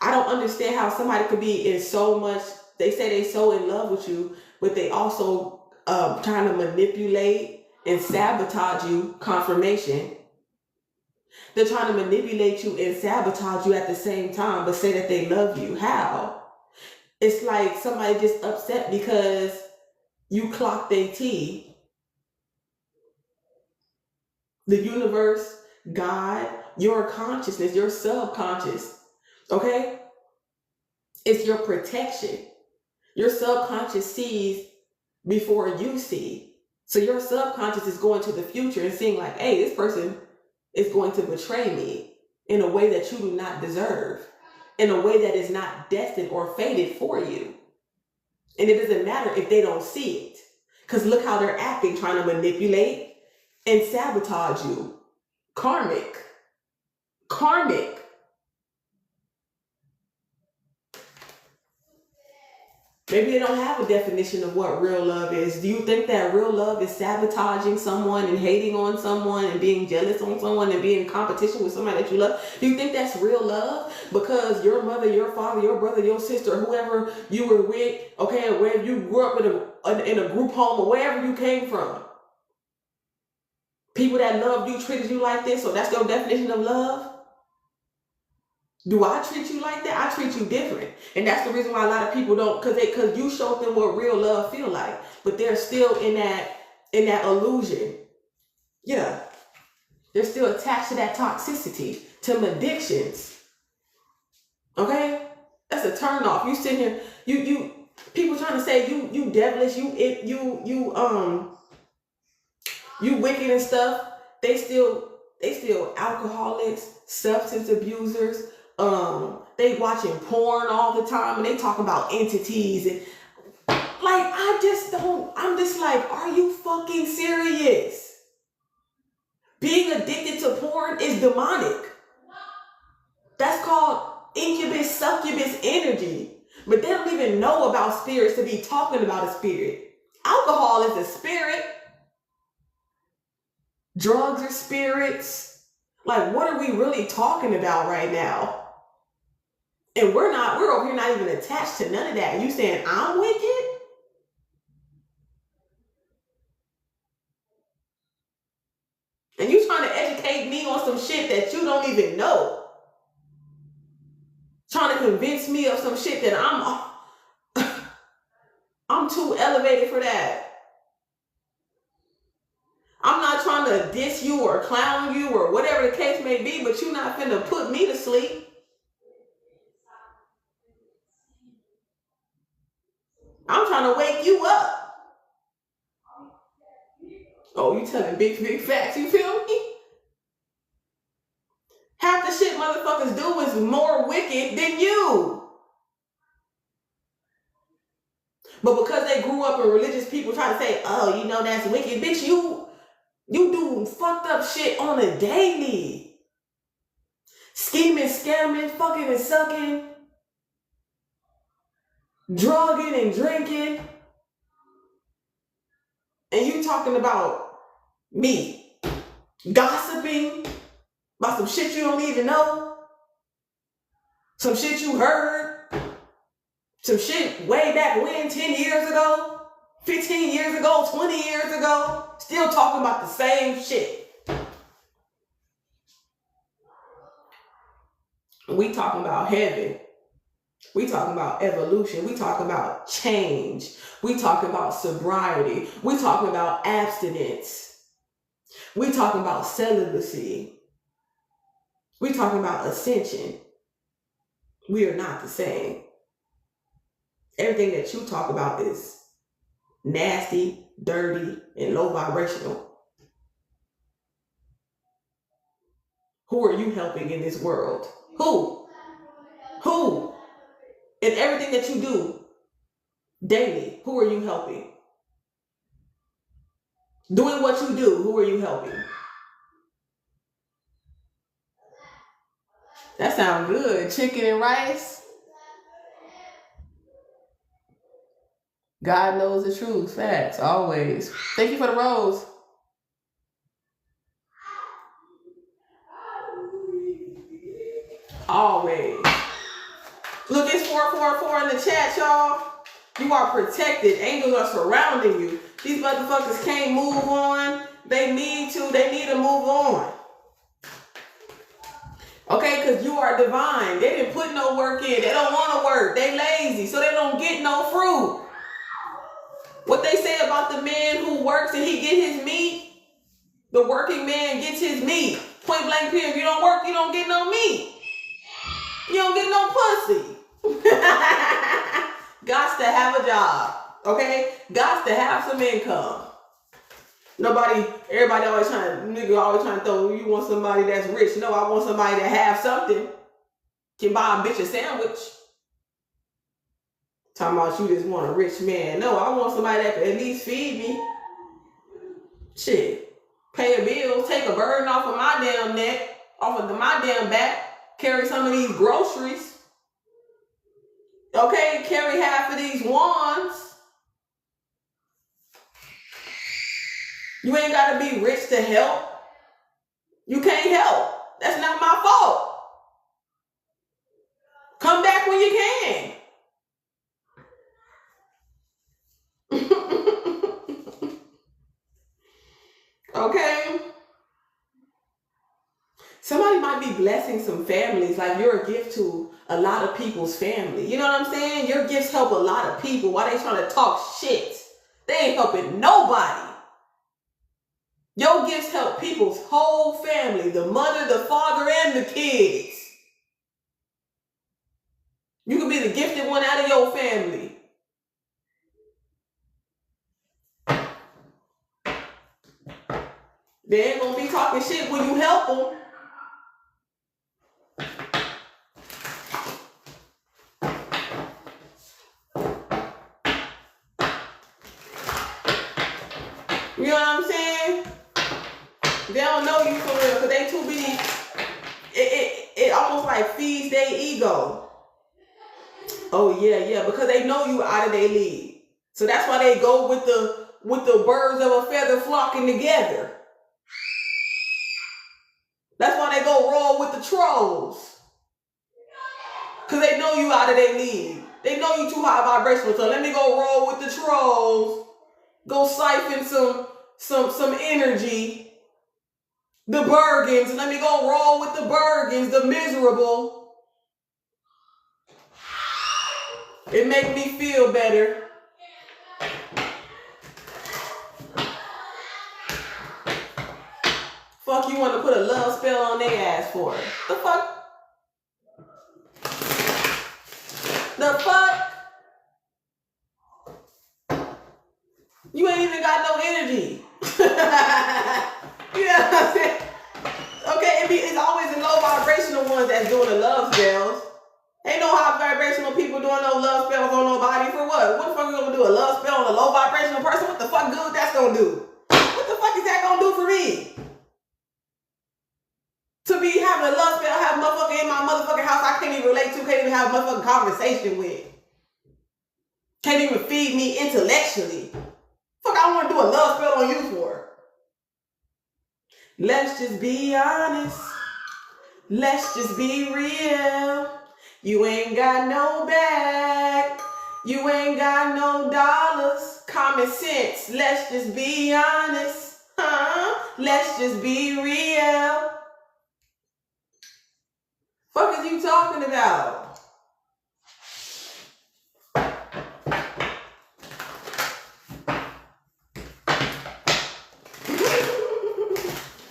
I don't understand how somebody could be in so much, they say they so in love with you, but they also trying to manipulate and sabotage you, confirmation. They're trying to manipulate you and sabotage you at the same time, but say that they love you. How? It's like somebody just upset because you clocked their T. The universe, God, your consciousness, your subconscious, okay? It's your protection. Your subconscious sees before you see. So your subconscious is going to the future and seeing like, hey, this person is going to betray me in a way that you do not deserve, in a way that is not destined or fated for you. And it doesn't matter if they don't see it. Because look how they're acting, trying to manipulate and sabotage you. Karmic. Maybe they don't have a definition of what real love is. Do you think that real love is sabotaging someone and hating on someone and being jealous on someone and being in competition with somebody that you love? Do you think that's real love? Because your mother, your father, your brother, your sister, whoever you were with, okay, or where you grew up in a group home or wherever you came from, people that loved you treated you like this, so that's your definition of love? Do I treat you like that? I treat you different. And that's the reason why a lot of people don't, because you showed them what real love feel like. But they're still in that illusion. Yeah. They're still attached to that toxicity, to them addictions. Okay? That's a turn off. You sit here, you people trying to say you devilish, you wicked and stuff. They still alcoholics, substance abusers. They watching porn all the time and they talk about entities and like, I'm just like, are you fucking serious? Being addicted to porn is demonic. That's called incubus, succubus energy. But they don't even know about spirits to be talking about a spirit. Alcohol is a spirit. Drugs are spirits. Like, what are we really talking about right now? And we're over here not even attached to none of that. And you saying I'm wicked? And you trying to educate me on some shit that you don't even know. Trying to convince me of some shit that I'm too elevated for that. diss you or clown you or whatever the case may be, but you not finna put me to sleep. I'm trying to wake you up. Oh, you telling big facts, you feel me? Half the shit motherfuckers do is more wicked than you. But because they grew up in religious people try to say, oh, you know that's wicked. Bitch, you do fucked up shit on a daily. Scheming, scamming, fucking and sucking. Drugging and drinking. And you talking about me. Gossiping about some shit you don't even know. Some shit you heard. Some shit way back when, 10 years ago, 15 years ago, 20 years ago. Still talking about the same shit. We talking about heaven. We talking about evolution. We talking about change. We talking about sobriety. We talking about abstinence. We talking about celibacy. We talking about ascension. We are not the same. Everything that you talk about is nasty, dirty, and low vibrational. Who are you helping in this world? Who? In everything that you do daily, who are you helping? Doing what you do, who are you helping? That sounds good. Chicken and rice. God knows the truth. Facts. Always. Thank you for the rose. Always. Look, it's 444 in the chat, y'all. You are protected. Angels are surrounding you. These motherfuckers can't move on. They need to move on. Okay, because you are divine. They didn't put no work in. They don't want to work. They lazy, so they don't get no fruit. What they say about the man who works and he get his meat, the working man gets his meat. Point blank period. If you don't work, you don't get no meat. You don't get no pussy. Gots to have a job. Okay? Gots to have some income. Everybody always trying to throw, you want somebody that's rich. No, I want somebody that have something. Can buy a bitch a sandwich. Talking about you just want a rich man. No, I want somebody that can at least feed me. Shit. Pay a bill, take a burden off of my damn neck, off of my damn back, carry some of these groceries. Okay, carry half of these wands. You ain't got to be rich to help. You can't help. That's not my fault. Come back when you can. Okay? Somebody might be blessing some families, like you're a gift to a lot of people's family. You know what I'm saying? Your gifts help a lot of people. Why they trying to talk shit? They ain't helping nobody. Your gifts help people's whole family, the mother, the father, and the kids. You could be the gifted one out of your family. They ain't gonna be talking shit when you help them. You know what I'm saying? They don't know you for real because they too busy. It almost like feeds their ego. Oh yeah, because they know you out of their league. So that's why they go with the birds of a feather flocking together. That's why they go roll with the trolls. Because they know you out of their league. They know you too high vibrational. So let me go roll with the trolls. Go siphon some energy. The Bergens, let me go roll with the Bergens, the miserable. It make me feel better. want to put a love spell on their ass for? The fuck? The fuck? You ain't even got no energy. You know what I'm saying? Okay, it's always the low vibrational ones that's doing the love spells. Ain't no high vibrational people doing no love spells on nobody for what? What the fuck you gonna do? A love spell on a low vibrational person? What the fuck good that's gonna do? What the fuck is that gonna do for me? To be having a love spell, have a motherfucker in my motherfucking house I can't even relate to, can't even have a motherfucking conversation with. Can't even feed me intellectually. Fuck I want to do a love spell on you for? Let's just be honest. Let's just be real. You ain't got no bag. You ain't got no dollars. Common sense. Let's just be honest. Let's just be real. Fuck is you talking about?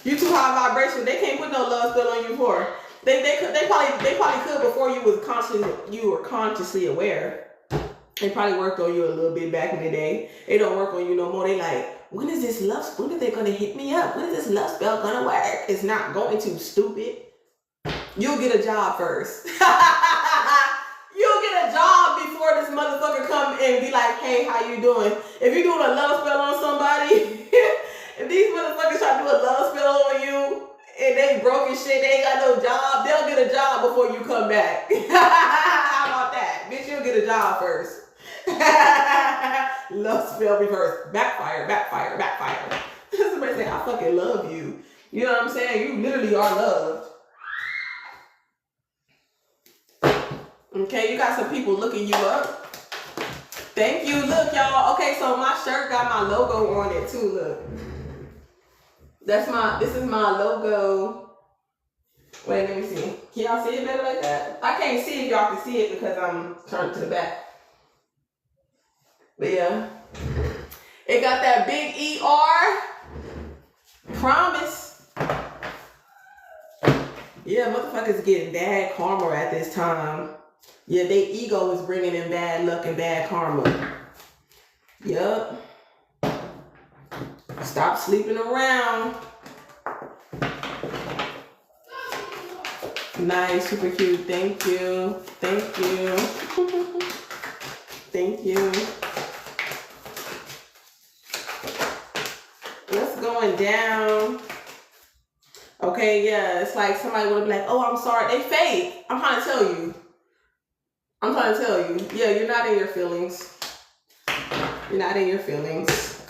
You too high vibration. They can't put no love spell on you for. They probably could before you were consciously aware. They probably worked on you a little bit back in the day. They don't work on you no more. They like, when are they gonna hit me up? When is this love spell gonna work? It's not going to, stupid. You'll get a job first. You'll get a job before this motherfucker come and be like, hey, how you doing? If you're doing a love spell on somebody, if these motherfuckers try to do a love spell on you and they broke as shit, they ain't got no job, they'll get a job before you come back. How about that? Bitch, you'll get a job first. Love spell reverse. Backfire, backfire, backfire. Somebody say, I fucking love you. You know what I'm saying? You literally are loved. Okay, you got some people looking you up. Thank you. Look, y'all. Okay, so my shirt got my logo on it too. Look. This is my logo. Wait, let me see. Can y'all see it better like that? I can't see if y'all can see it because I'm turned to the back. But yeah. It got that big ER. Promise. Yeah, motherfuckers getting bad karma at this time. Yeah, their ego is bringing in bad luck and bad karma. Yup. Stop sleeping around. Nice, super cute. Thank you. Thank you. Thank you. What's going down? Okay, yeah, it's like somebody would be like, oh, I'm sorry. They fake. I'm trying to tell you. Yeah, you're not in your feelings. You're not in your feelings.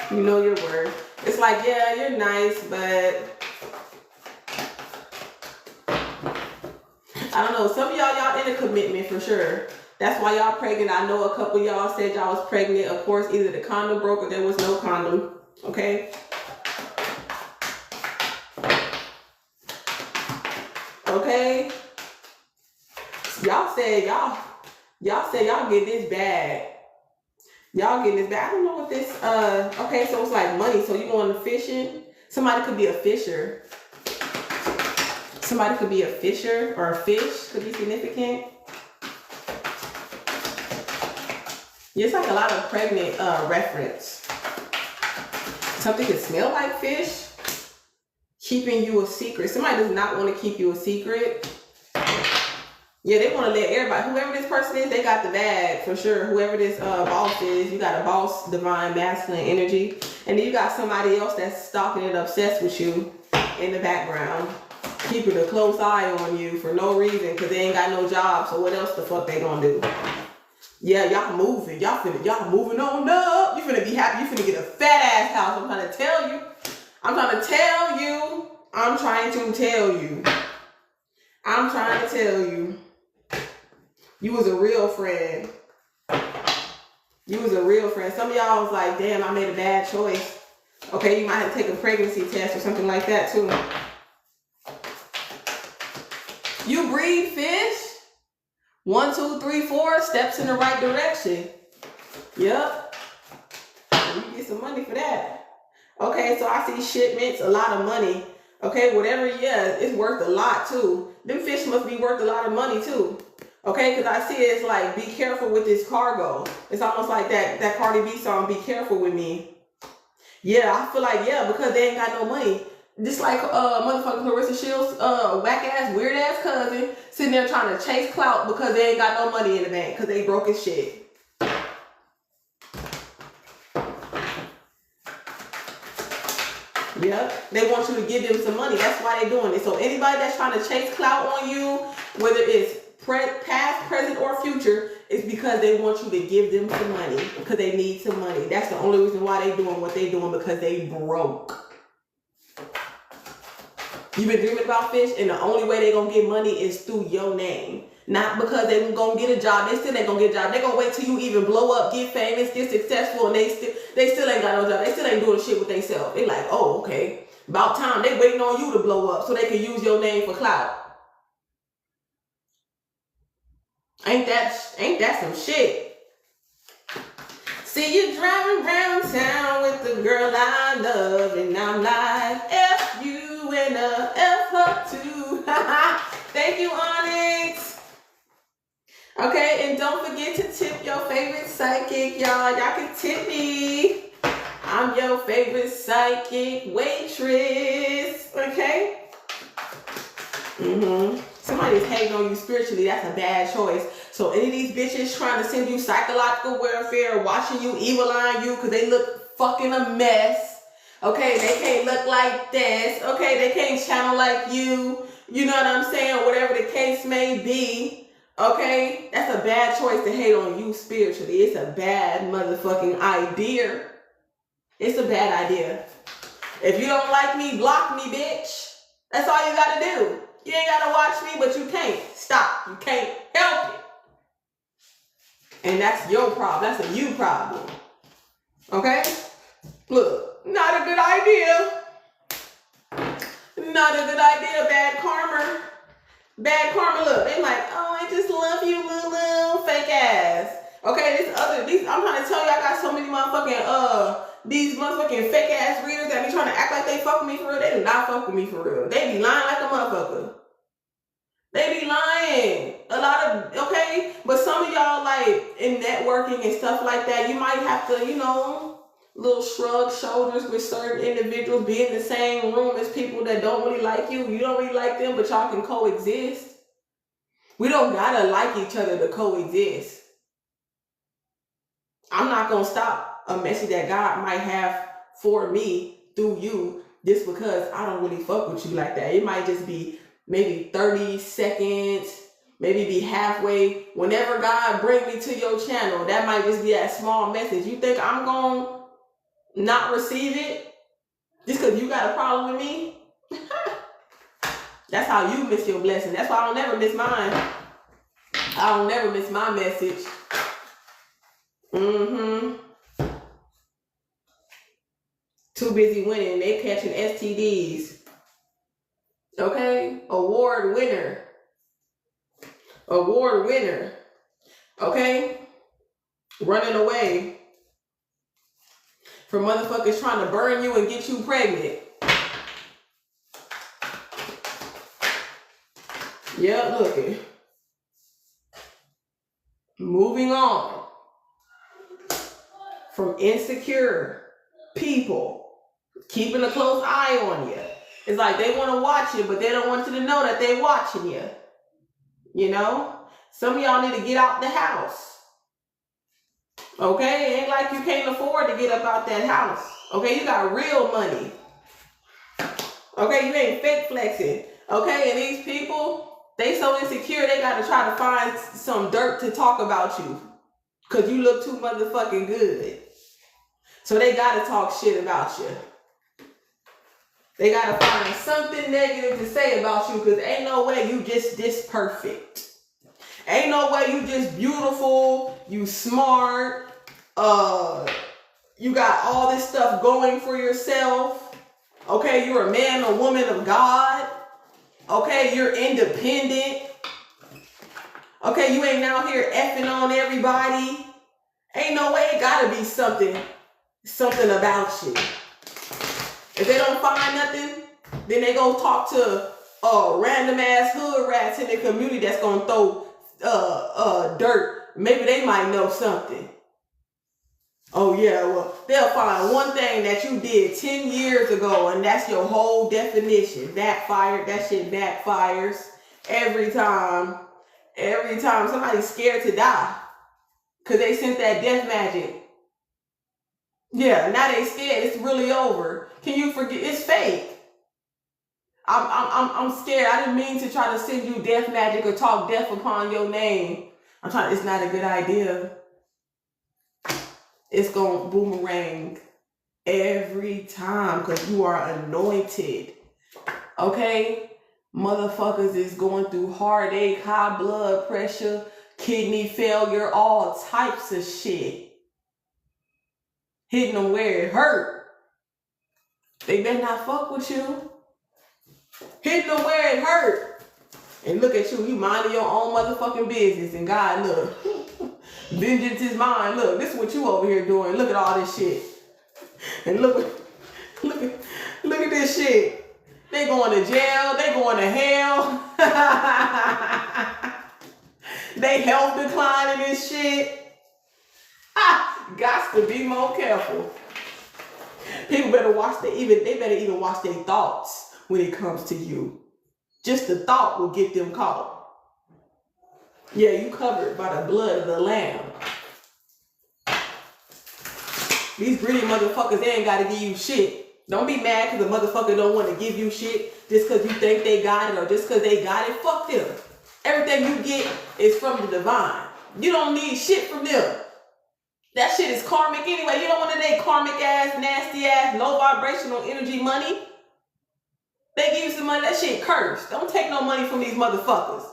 You know your worth. It's like, yeah, you're nice, but I don't know. Some of y'all in a commitment for sure. That's why y'all pregnant. I know a couple of y'all said y'all was pregnant. Of course, either the condom broke or there was no condom. Okay? Okay? Y'all said y'all get this bag. Y'all getting this bag. I don't know what this, okay, so it's like money. So you going fishing? Somebody could be a fisher. Somebody could be a fisher or a fish could be significant. Yeah, it's like a lot of pregnant reference. Something could smell like fish. Keeping you a secret. Somebody does not want to keep you a secret. Yeah, they want to let everybody, whoever this person is, they got the bag for sure. Whoever this boss is, you got a boss, divine masculine energy. And then you got somebody else that's stalking and obsessed with you in the background. Keeping a close eye on you for no reason because they ain't got no job. So what else the fuck they gonna do? Yeah, y'all moving. Y'all moving on up. You finna be happy. You finna get a fat ass house. I'm trying to tell you. I'm trying to tell you. I'm trying to tell you. I'm trying to tell you. You was a real friend. You was a real friend. Some of y'all was like, damn, I made a bad choice. Okay, you might have to take a pregnancy test or something like that too. You breed fish. 1, 2, 3, 4 steps in the right direction. Yep. You get some money for that. Okay, so I see shipments, a lot of money. Okay, whatever, yeah, it's worth a lot too. Them fish must be worth a lot of money too. Okay, because I see it's like, be careful with this cargo. It's almost like that Cardi B song, Be Careful With Me. Yeah, I feel like, yeah, because they ain't got no money. Just like motherfucking Clarissa Shields, whack ass, weird ass cousin, sitting there trying to chase clout because they ain't got no money in the bank because they broke as shit. Yep, they want you to give them some money. That's why they're doing it. So anybody that's trying to chase clout on you, whether it's past, present, or future, it's because they want you to give them some money because they need some money. That's the only reason why they doing what they doing, because they broke. You've been dreaming about fish, and the only way they gonna get money is through your name. Not because they gonna get a job. They still ain't gonna get a job. They gonna wait till you even blow up, get famous, get successful, and they still ain't got no job. They still ain't doing shit with themselves. They like, oh, okay, about time. They waiting on you to blow up so they can use your name for clout. Ain't that some shit? See you driving around town with the girl I love, and I'm like, F you and F her too. Thank you, Onyx. Okay, and don't forget to tip your favorite psychic, y'all. Y'all can tip me. I'm your favorite psychic waitress. Okay? Somebody's hating on you spiritually. That's a bad choice. So any of these bitches trying to send you psychological warfare, watching you, evil eyeing you because they look fucking a mess. Okay, they can't look like this. Okay, they can't channel like you. You know what I'm saying? Whatever the case may be. Okay, that's a bad choice to hate on you spiritually. It's a bad motherfucking idea. It's a bad idea. If you don't like me, block me, bitch. That's all you gotta do. You ain't gotta watch me, but you can't stop. You can't help it. And that's your problem. That's a you problem. Okay? Look, not a good idea. Not a good idea. Bad karma. Bad karma. Look, they like, oh, I just love you, little fake ass. Okay, I'm trying to tell you, I got so many motherfucking, these motherfucking fake ass readers that be trying to act like they fuck with me for real. They do not fuck with me for real. They be lying like a motherfucker. They be lying. A lot of, okay? But some of y'all, like, in networking and stuff like that, you might have to, little shrug shoulders with certain individuals, be in the same room as people that don't really like you. You don't really like them, but y'all can coexist. We don't gotta like each other to coexist. I'm not gonna stop a message that God might have for me through you just because I don't really fuck with you like that. It might just be maybe 30 seconds, maybe be halfway. Whenever God bring me to your channel, that might just be that small message. You think I'm gonna not receive it just because you got a problem with me? That's how you miss your blessing. That's why I don't never miss mine. I don't never miss my message. Too busy winning. They catching STDs. Okay? Award winner. Okay? Running away from motherfuckers trying to burn you and get you pregnant. Yeah, look it. Moving on from insecure people keeping a close eye on you. It's like they want to watch you, but they don't want you to know that they watching you. You know? Some of y'all need to get out the house. Okay? It ain't like you can't afford to get up out that house. Okay? You got real money. Okay? You ain't fake flexing. Okay? And these people, they so insecure, they got to try to find some dirt to talk about you. Because you look too motherfucking good. So they got to talk shit about you. They got to find something negative to say about you, because ain't no way you just this perfect. Ain't no way you just beautiful, you smart, you got all this stuff going for yourself. Okay, you're a man or woman of God. Okay, you're independent. Okay, you ain't out here effing on everybody. Ain't no way, it gotta be something about you. If they don't find nothing, then they go talk to random ass hood rats in the community that's gonna throw dirt. Maybe they might know something. Oh yeah, well, they'll find one thing that you did 10 years ago, and that's your whole definition. Backfired. That shit backfires every time. Every time somebody's scared to die because they sent that death magic. Yeah, now they scared. It's really over. Can you forget? It's fake. I'm scared. I didn't mean to try to send you death magic or talk death upon your name. It's not a good idea. It's gonna boomerang every time because you are anointed. Okay? Motherfuckers is going through heartache, high blood pressure, kidney failure, all types of shit. Hitting them where it hurt. They better not fuck with you. Hitting them where it hurt. And look at you minding your own motherfucking business. And God, look, vengeance is mine. Look, this is what you over here doing. Look at all this shit. And look at this shit. They going to jail. They going to hell. They health declining and shit. Got to be more careful. People better they better even watch their thoughts when it comes to you. Just the thought will get them caught. Yeah, you covered by the blood of the Lamb. These greedy motherfuckers, they ain't got to give you shit. Don't be mad because a motherfucker don't want to give you shit just because you think they got it or just because they got it. Fuck them. Everything you get is from the divine. You don't need shit from them. That shit is karmic anyway. You don't want that karmic ass, nasty ass, low vibrational energy money. They give you some money. That shit cursed. Don't take no money from these motherfuckers.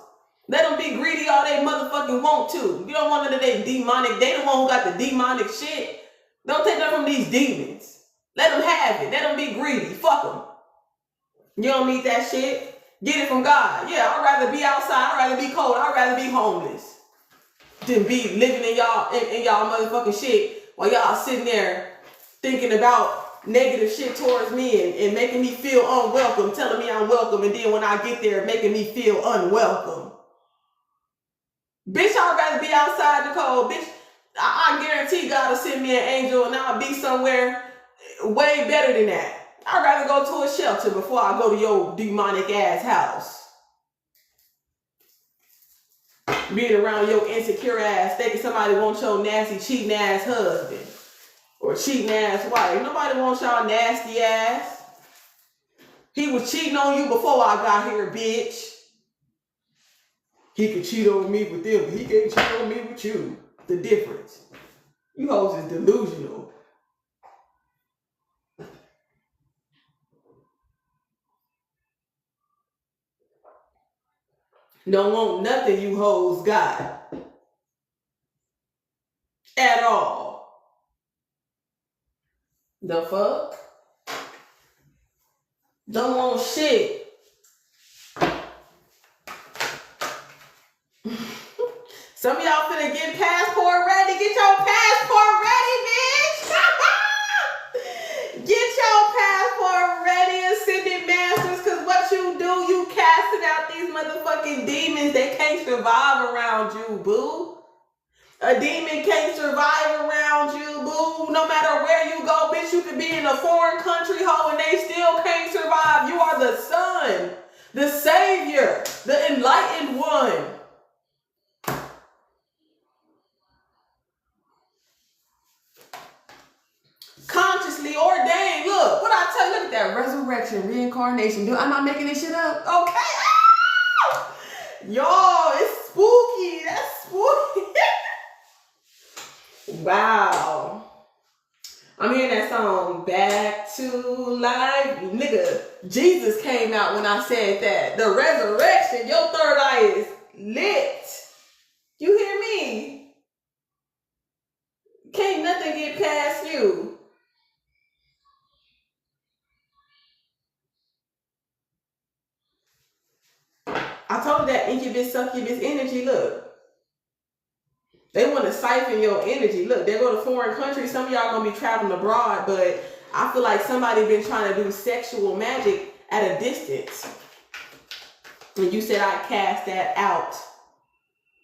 Let them be greedy all they motherfucking want to. You don't want none of they demonic. They the one who got the demonic shit. Don't take nothing from these demons. Let them have it. Let them be greedy. Fuck them. You don't need that shit. Get it from God. Yeah, I'd rather be outside. I'd rather be cold. I'd rather be homeless than be living in y'all motherfucking shit while y'all sitting there thinking about negative shit towards me and making me feel unwelcome, telling me I'm welcome, and then when I get there, making me feel unwelcome. Bitch, I'd rather be outside the cold. Bitch, I guarantee God will send me an angel and I'll be somewhere way better than that. I'd rather go to a shelter before I go to your demonic ass house. Being around your insecure ass, thinking somebody wants your nasty, cheating ass husband or cheating ass wife. Nobody wants y'all nasty ass. He was cheating on you before I got here, bitch. He could cheat on me with them, but he can't cheat on me with you. The difference. You hoes is delusional. Don't want nothing you hoes got. At all. The fuck? Don't want shit. Some of y'all finna get passport ready. Get your passport ready, bitch. Get your passport ready, ascended masters, because what you do, you casting out these motherfucking demons. They can't survive around you, boo. A demon can't survive around you, boo. No matter where you go, bitch, you could be in a foreign country, ho, and they still can't survive. You are the son, the savior, the enlightened one. Consciously ordained. Look, what I tell you, look at that resurrection, reincarnation. I'm not making this shit up. Okay. Ah! Y'all, it's spooky. That's spooky. Wow. I'm hearing that song, Back to Life. Nigga, Jesus came out when I said that. The resurrection, your third eye is lit. You hear me? Can't nothing get past you. I told you that incubus, succubus energy, look. They want to siphon your energy. Look, they go to foreign countries. Some of y'all going to be traveling abroad, but I feel like somebody been trying to do sexual magic at a distance. And you said I cast that out.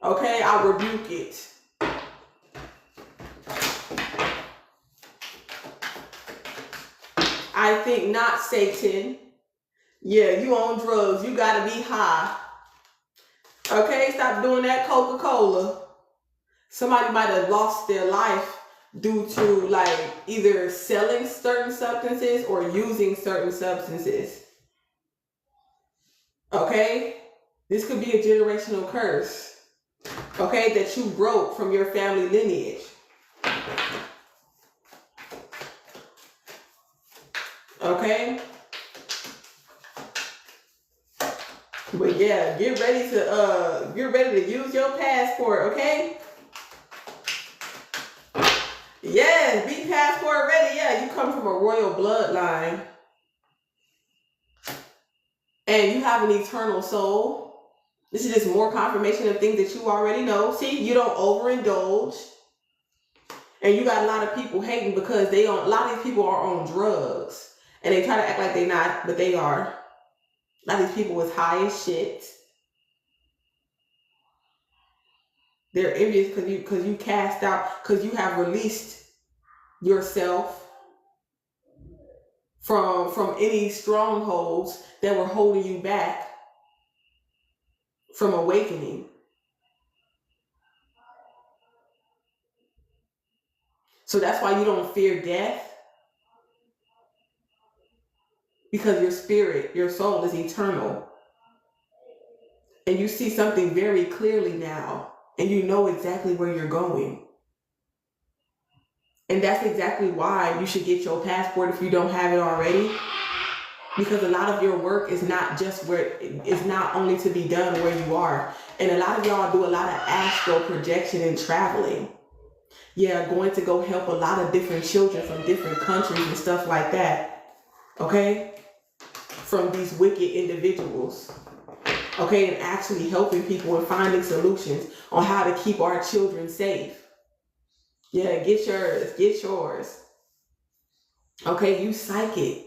Okay, I rebuke it. I think not, Satan. Yeah, you on drugs. You gotta be high. Okay, stop doing that Coca-Cola. Somebody might have lost their life due to like either selling certain substances or using certain substances. Okay? This could be a generational curse. Okay, that you broke from your family lineage. Okay? But yeah, get ready to use your passport, okay? Yes, be passport ready. Yeah, you come from a royal bloodline. And you have an eternal soul. This is just more confirmation of things that you already know. See, you don't overindulge. And you got a lot of people hating because a lot of these people are on drugs. And they try to act like they're not, but they are. A lot of these people was high as shit. They're envious because you cast out, because you have released yourself from any strongholds that were holding you back from awakening. So that's why you don't fear death. Because your spirit, your soul is eternal. And you see something very clearly now. And you know exactly where you're going. And that's exactly why you should get your passport if you don't have it already. Because a lot of your work is not just it's not only to be done where you are. And a lot of y'all do a lot of astral projection and traveling. Yeah, going to go help a lot of different children from different countries and stuff like that. Okay? From these wicked individuals. Okay, and actually helping people and finding solutions on how to keep our children safe. Yeah, get yours. Okay, you psychic.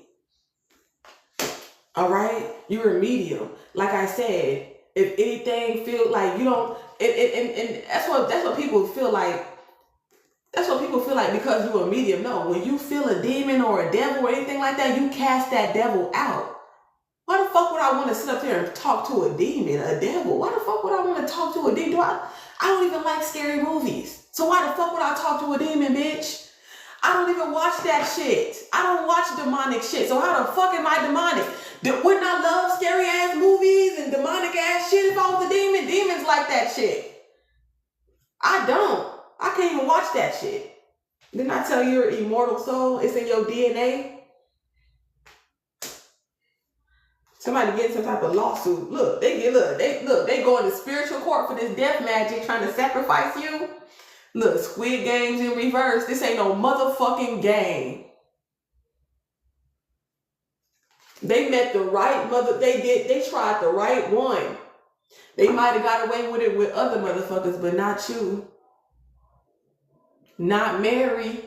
All right, you're a medium. Like I said, if anything feel like you don't, and that's what people feel like. That's what people feel like because you're a medium. No, when you feel a demon or a devil or anything like that, you cast that devil out. Why the fuck would I want to sit up there and talk to a demon, a devil? Why the fuck would I want to talk to a demon? I don't even like scary movies. So why the fuck would I talk to a demon, bitch? I don't even watch that shit. I don't watch demonic shit. So how the fuck am I demonic? Wouldn't I love scary ass movies and demonic ass shit if I was a demon? Demons like that shit. I don't. I can't even watch that shit. Didn't I tell you your immortal soul? It's in your DNA. Somebody getting some type of lawsuit. Look, they going to spiritual court for this death magic, trying to sacrifice you. Look, Squid Games in reverse. This ain't no motherfucking game. They met the right mother. They tried the right one. They might have got away with it with other motherfuckers, but not you. Not Mary.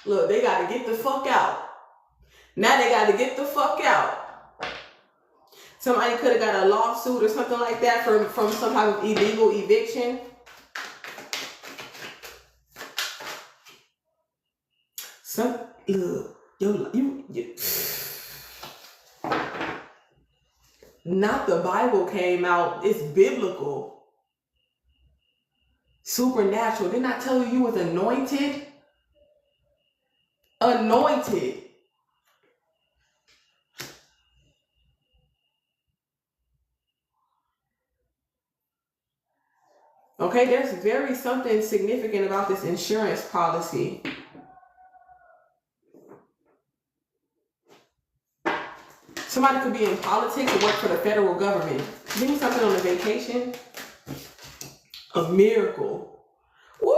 Look, they got to get the fuck out. Now they got to get the fuck out. Somebody could have got a lawsuit or something like that from some type of illegal eviction. Not the Bible came out. It's biblical. Supernatural. Didn't I tell you was anointed? Anointed. Okay, there's very something significant about this insurance policy. Somebody could be in politics or work for the federal government. Give me something on a vacation. A miracle. Woo!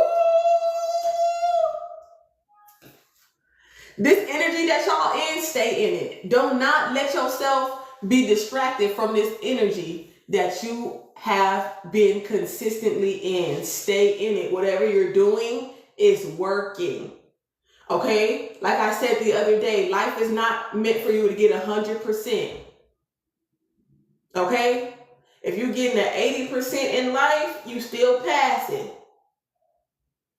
This energy that y'all in, stay in it. Do not let yourself be distracted from this energy that you have been consistently in. Stay in it. Whatever you're doing, is working. Okay? Like I said the other day, life is not meant for you to get 100%. Okay? If you're getting an 80% in life, you still passing.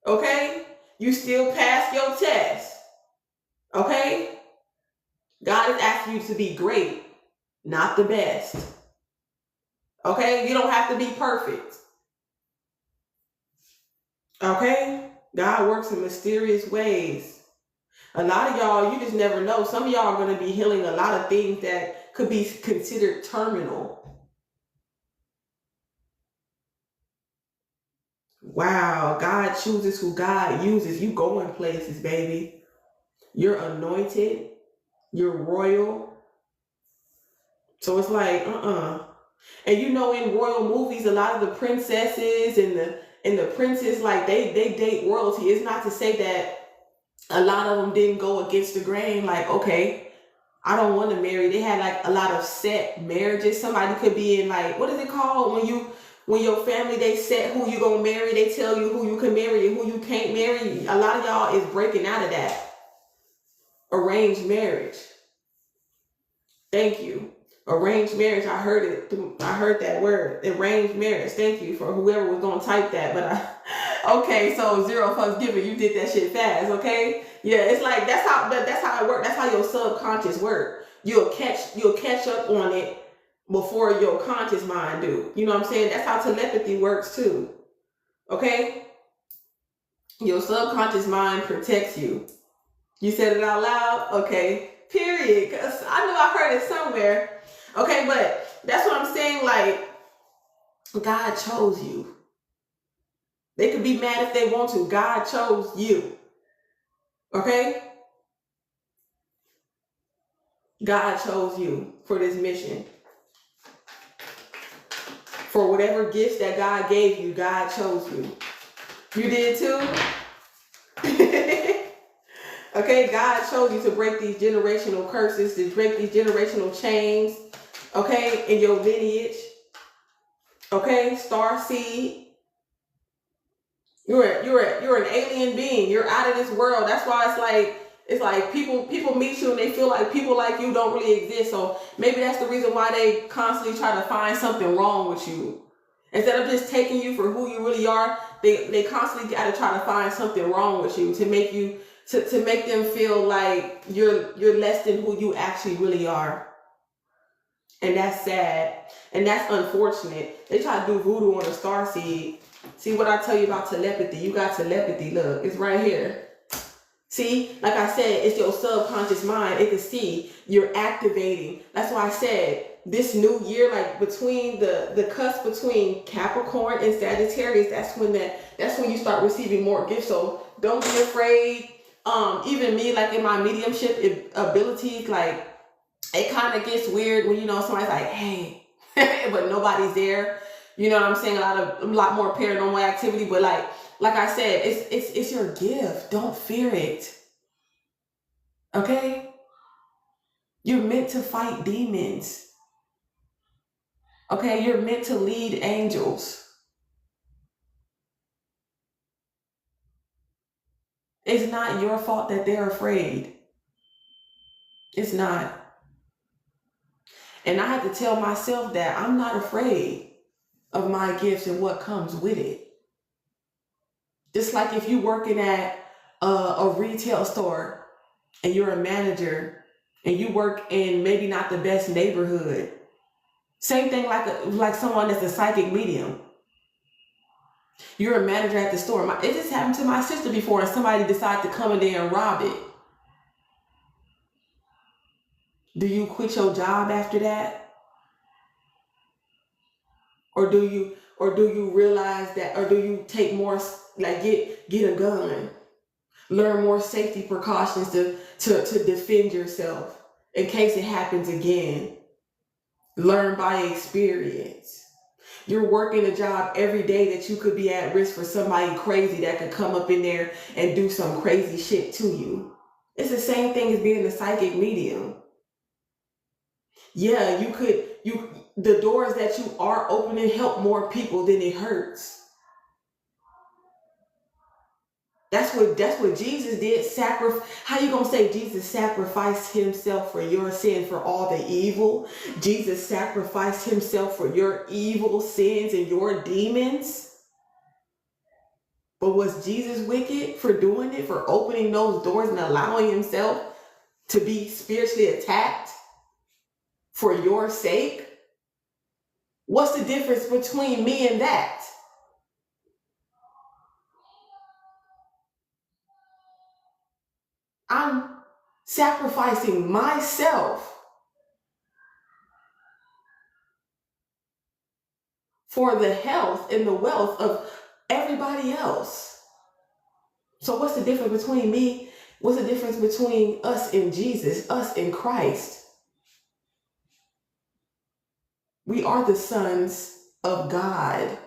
Okay? You still pass your test. Okay? God is asking you to be great, not the best. Okay? You don't have to be perfect. Okay? God works in mysterious ways. A lot of y'all, you just never know. Some of y'all are going to be healing a lot of things that could be considered terminal. Wow, God chooses who God uses. You going places, baby. You're anointed. You're royal. So it's like, And you know, in royal movies, a lot of the princesses and the princes, like they date royalty. It's not to say that a lot of them didn't go against the grain. Like, okay, I don't want to marry. They had like a lot of set marriages. Somebody could be in like, what is it called when your family, they set who you gonna marry. They tell you who you can marry and who you can't marry. A lot of y'all is breaking out of that. Arranged marriage. Thank you. Arranged marriage. I heard it. I heard that word. Arranged marriage. Thank you for whoever was gonna type that. But okay, so 0 fucks given. You did that shit fast. Okay. Yeah, it's like that's how it works. That's how your subconscious work. You'll catch up on it before your conscious mind do. You know what I'm saying? That's how telepathy works too. Okay? Your subconscious mind protects you. You said it out loud? Okay. Period. Because I know I heard it somewhere. Okay, but that's what I'm saying. Like, God chose you. They could be mad if they want to. God chose you. Okay? God chose you for this mission. For whatever gifts that God gave you, God chose you. You did too? Okay, God chose you to break these generational curses, to break these generational chains, okay, in your lineage. Okay, star seed. You're an alien being. You're out of this world. That's why it's like people meet you and they feel like people like you don't really exist. So maybe that's the reason why they constantly try to find something wrong with you. Instead of just taking you for who you really are, they constantly got to try to find something wrong with you to make you to make them feel like you're less than who you actually really are. And that's sad. And that's unfortunate. They try to do voodoo on a star seed. See what I tell you about telepathy? You got telepathy. Look, it's right here. See, like I said, it's your subconscious mind. It can see you're activating. That's why I said this new year, like between the cusp between Capricorn and Sagittarius, that's when you start receiving more gifts. So don't be afraid. Even me, like in my mediumship abilities, like it kind of gets weird when, you know, somebody's like, hey, but nobody's there. You know what I'm saying? A lot more paranormal activity, but like I said, it's your gift. Don't fear it. Okay? You're meant to fight demons. Okay? You're meant to lead angels. It's not your fault that they're afraid. It's not. And I have to tell myself that I'm not afraid of my gifts and what comes with it. Just like if you're working at a retail store and you're a manager and you work in maybe not the best neighborhood. Same thing like someone that's a psychic medium. You're a manager at the store. It just happened to my sister before, and somebody decided to come in there and rob it. Do you quit your job after that? Or do you realize that, or do you take more, like get a gun, learn more safety precautions to defend yourself in case it happens again? Learn by experience. You're working a job every day that you could be at risk for somebody crazy that could come up in there and do some crazy shit to you. It's the same thing as being a psychic medium. Yeah, the doors that you are opening help more people than it hurts. That's what Jesus did. How you gonna say Jesus sacrificed himself for your sin, for all the evil? Jesus sacrificed himself for your evil sins and your demons. But was Jesus wicked for doing it, for opening those doors and allowing himself to be spiritually attacked for your sake? What's the difference between me and that? I'm sacrificing myself for the health and the wealth of everybody else. So what's the difference between me? What's the difference between us and Jesus, us and Christ? We are the sons of God.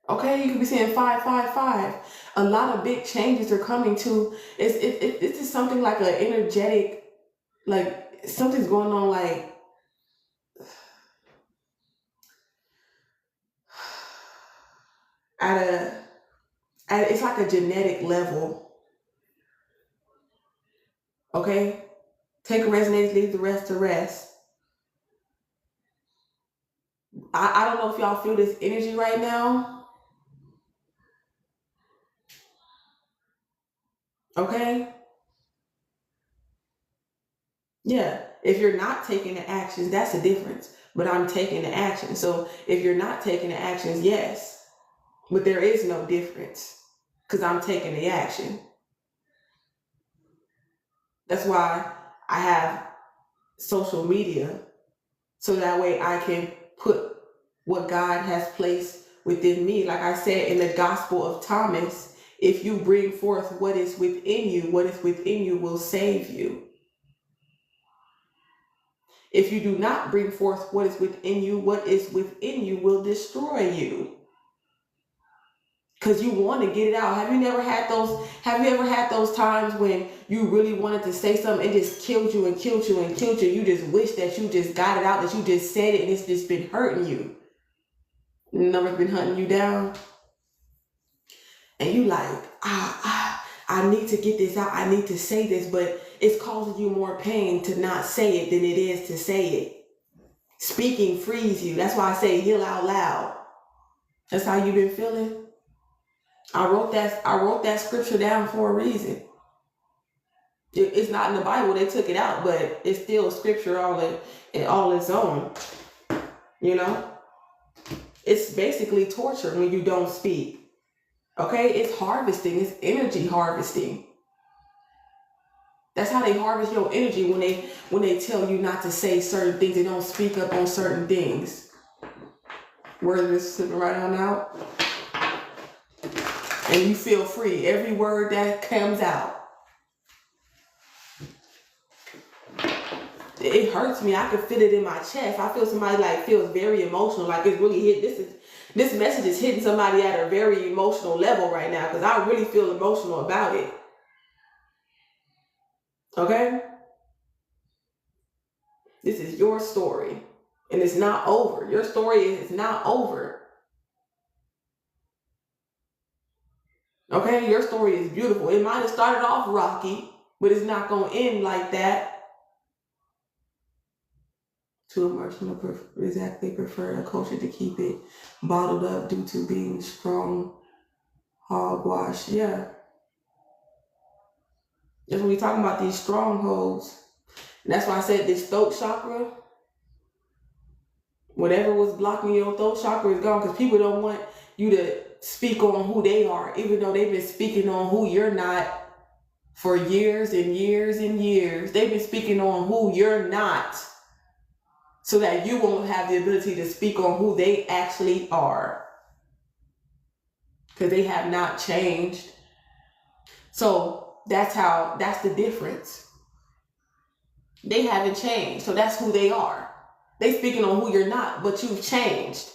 Okay, you could be saying 555. A lot of big changes are coming to. It's just something like an energetic, like something's going on, like it's like a genetic level. Okay, take a resonance, leave the rest to rest. I don't know if y'all feel this energy right now. Okay. Yeah, if you're not taking the actions, that's the difference. But I'm taking the action. So if you're not taking the actions, yes, but there is no difference because I'm taking the action. That's why I have social media, so that way I can put what God has placed within me. Like I said in the Gospel of Thomas, if you bring forth what is within you, what is within you will save you. If you do not bring forth what is within you, what is within you will destroy you. Because you want to get it out. Have you ever had those times when you really wanted to say something and just killed you and killed you and killed you? You just wish that you just got it out, that you just said it, and it's just been hurting you. The number's been hunting you down. And you like, I need to get this out. I need to say this, but it's causing you more pain to not say it than it is to say it. Speaking frees you. That's why I say heal out loud. That's how you've been feeling. I wrote that scripture down for a reason. It's not in the Bible. They took it out, but it's still scripture all its own. You know? It's basically torture when you don't speak. Okay? It's harvesting. It's energy harvesting. That's how they harvest your energy when they tell you not to say certain things. They don't speak up on certain things. Word is slipping right on out. And you feel free. Every word that comes out. It hurts me. I can feel it in my chest. I feel somebody feels very emotional. Like it's really hit. This message is hitting somebody at a very emotional level right now because I really feel emotional about it. Okay? This is your story. And it's not over. Your story is not over. Okay? Your story is beautiful. It might have started off rocky, but it's not going to end like that. Too emotional, exactly prefer a culture to keep it bottled up due to being strong, hogwash. Yeah. That's when we're talking about these strongholds. And that's why I said this throat chakra, whatever was blocking your throat chakra is gone because people don't want you to speak on who they are, even though they've been speaking on who you're not for years and years and years. They've been speaking on who you're not so that you won't have the ability to speak on who they actually are because they have not changed. So that's the difference. They haven't changed, so that's who they are. They speaking on who you're not, but you've changed.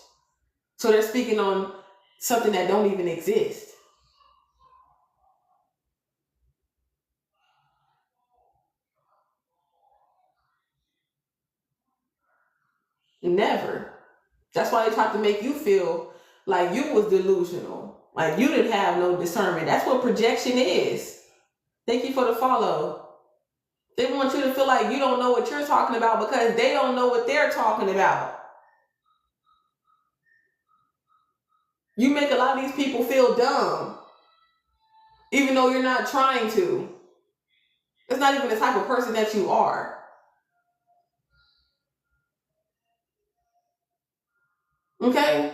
So they're speaking on something that don't even exist. Never. That's why they tried to make you feel like you was delusional. Like you didn't have no discernment. That's what projection is. Thank you for the follow. They want you to feel like you don't know what you're talking about because they don't know what they're talking about. You make a lot of these people feel dumb, even though you're not trying to. It's not even the type of person that you are. Okay?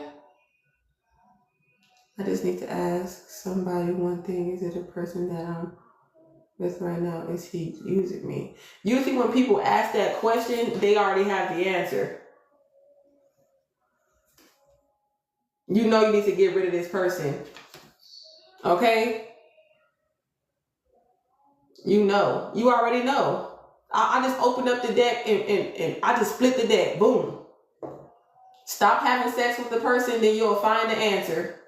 I just need to ask somebody one thing. Is it a person that I'm with right now? Is he using me? Usually when people ask that question, they already have the answer. You know you need to get rid of this person. Okay? You know. You already know. I just opened up the deck and I just split the deck. Boom. Stop having sex with the person, then you'll find the answer.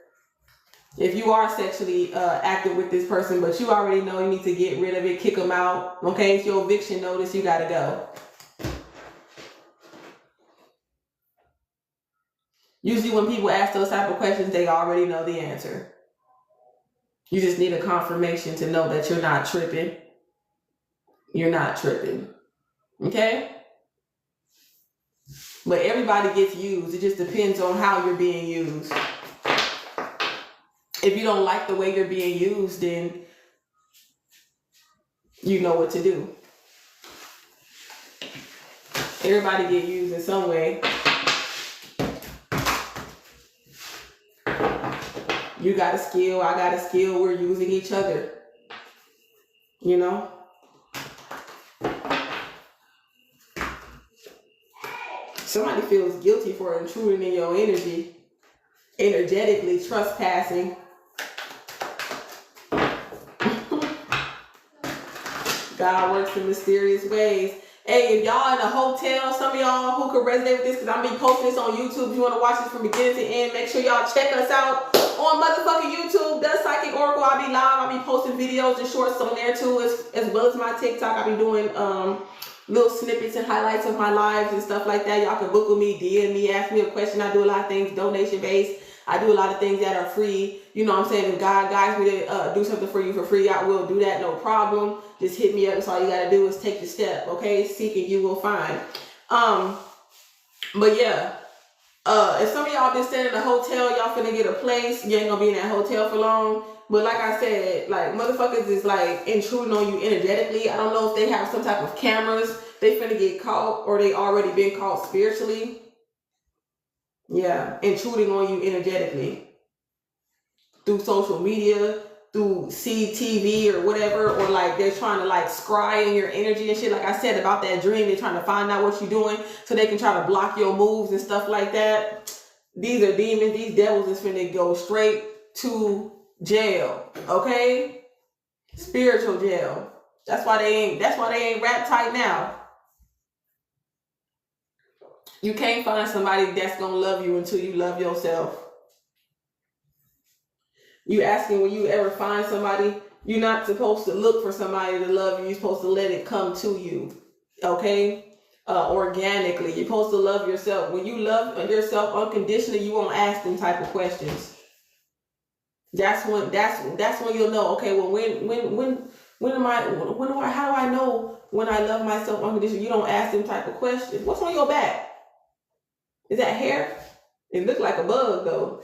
If you are sexually active with this person, but you already know you need to get rid of it, kick them out. Okay? It's your eviction notice. You got to go. Usually when people ask those type of questions, they already know the answer. You just need a confirmation to know that you're not tripping. You're not tripping. Okay? But everybody gets used. It just depends on how you're being used. If you don't like the way you're being used, then you know what to do. Everybody get used in some way. You got a skill, I got a skill, we're using each other. You know? Somebody feels guilty for intruding in your energy, energetically trespassing. God works in mysterious ways. Hey, if y'all in a hotel, some of y'all who could resonate with this, because I'm going to be posting this on YouTube. If you want to watch this from beginning to end, make sure y'all check us out on motherfucking YouTube. The Psychic Oracle. I'll be live. I'll be posting videos and shorts on there too, as well as my TikTok. I'll be doing little snippets and highlights of my lives and stuff like that. Y'all can book with me, DM me, ask me a question. I do a lot of things donation based. I do a lot of things that are free. You know what I'm saying? If God guides me to do something for you for free, I will do that, no problem. Just hit me up. That's all you got to do is take the step, okay? Seek and you will find. But yeah, if some of y'all been staying in a hotel, y'all finna get a place. You ain't gonna be in that hotel for long. But like I said, like motherfuckers is like intruding on you energetically. I don't know if they have some type of cameras. They finna get caught or they already been caught spiritually. Yeah, intruding on you energetically through social media, through CTV or whatever, or like they're trying to like scry in your energy and shit. Like I said about that dream, they're trying to find out what you're doing so they can try to block your moves and stuff like that. These are demons. These devils is finna go straight to jail. Okay, spiritual jail. That's why they ain't wrapped tight now. You can't find somebody that's gonna love you until you love yourself. You asking, will you ever find somebody? You're not supposed to look for somebody to love you. You're supposed to let it come to you. Okay? Organically. You're supposed to love yourself. When you love yourself unconditionally, you won't ask them type of questions. That's when you'll know, okay, well how do I know when I love myself unconditionally? You don't ask them type of questions. What's on your back? Is that hair? It looked like a bug though.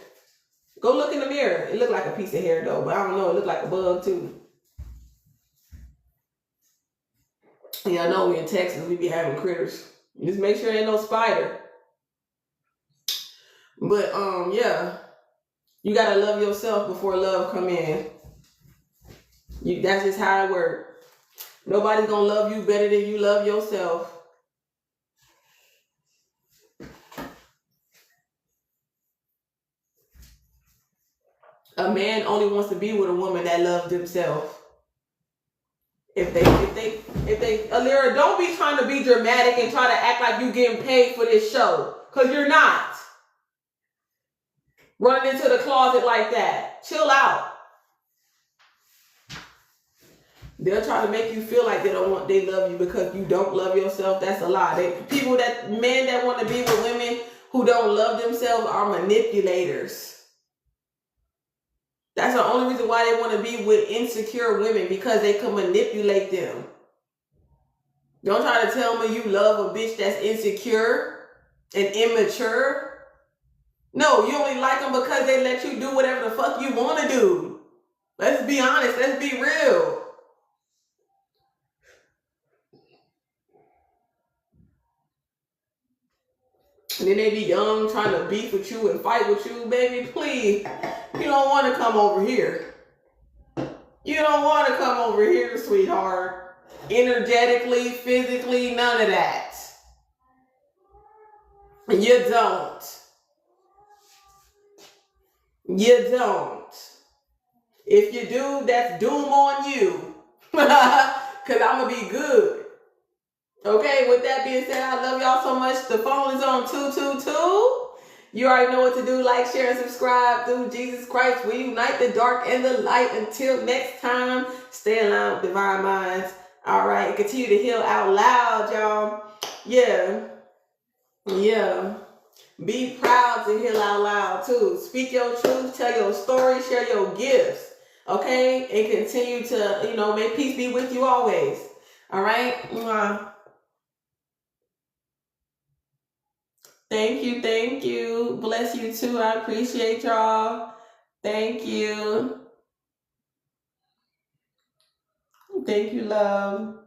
Go look in the mirror. It looked like a piece of hair though, but I don't know. It looked like a bug too. Yeah, I know we in Texas, we be having critters. Just make sure there ain't no spider. But yeah, you gotta love yourself before love come in. That's just how it works. Nobody's gonna love you better than you love yourself. A man only wants to be with a woman that loves themselves. If they, Alira, don't be trying to be dramatic and try to act like you getting paid for this show. Because you're not. Running into the closet like that. Chill out. They'll try to make you feel like they love you because you don't love yourself. That's a lie. Men that want to be with women who don't love themselves are manipulators. That's the only reason why they want to be with insecure women, because they can manipulate them. Don't try to tell me you love a bitch that's insecure and immature. No, you only like them because they let you do whatever the fuck you want to do. Let's be honest. Let's be real. And then they be young, trying to beef with you and fight with you. Baby, please. You don't want to come over here. You don't want to come over here, sweetheart. Energetically, physically, none of that. You don't. You don't. If you do, that's doom on you. Because I'm going to be good. Okay, with that being said, I love y'all so much. The phone is on 222. You already know what to do. Like, share, and subscribe. Through Jesus Christ, we unite the dark and the light. Until next time, stay in line with divine minds. All right, and continue to heal out loud, y'all. Yeah. Be proud to heal out loud, too. Speak your truth, tell your story, share your gifts. Okay? And continue to, may peace be with you always. All right? Thank you. Bless you too. I appreciate y'all. Thank you. Thank you, love.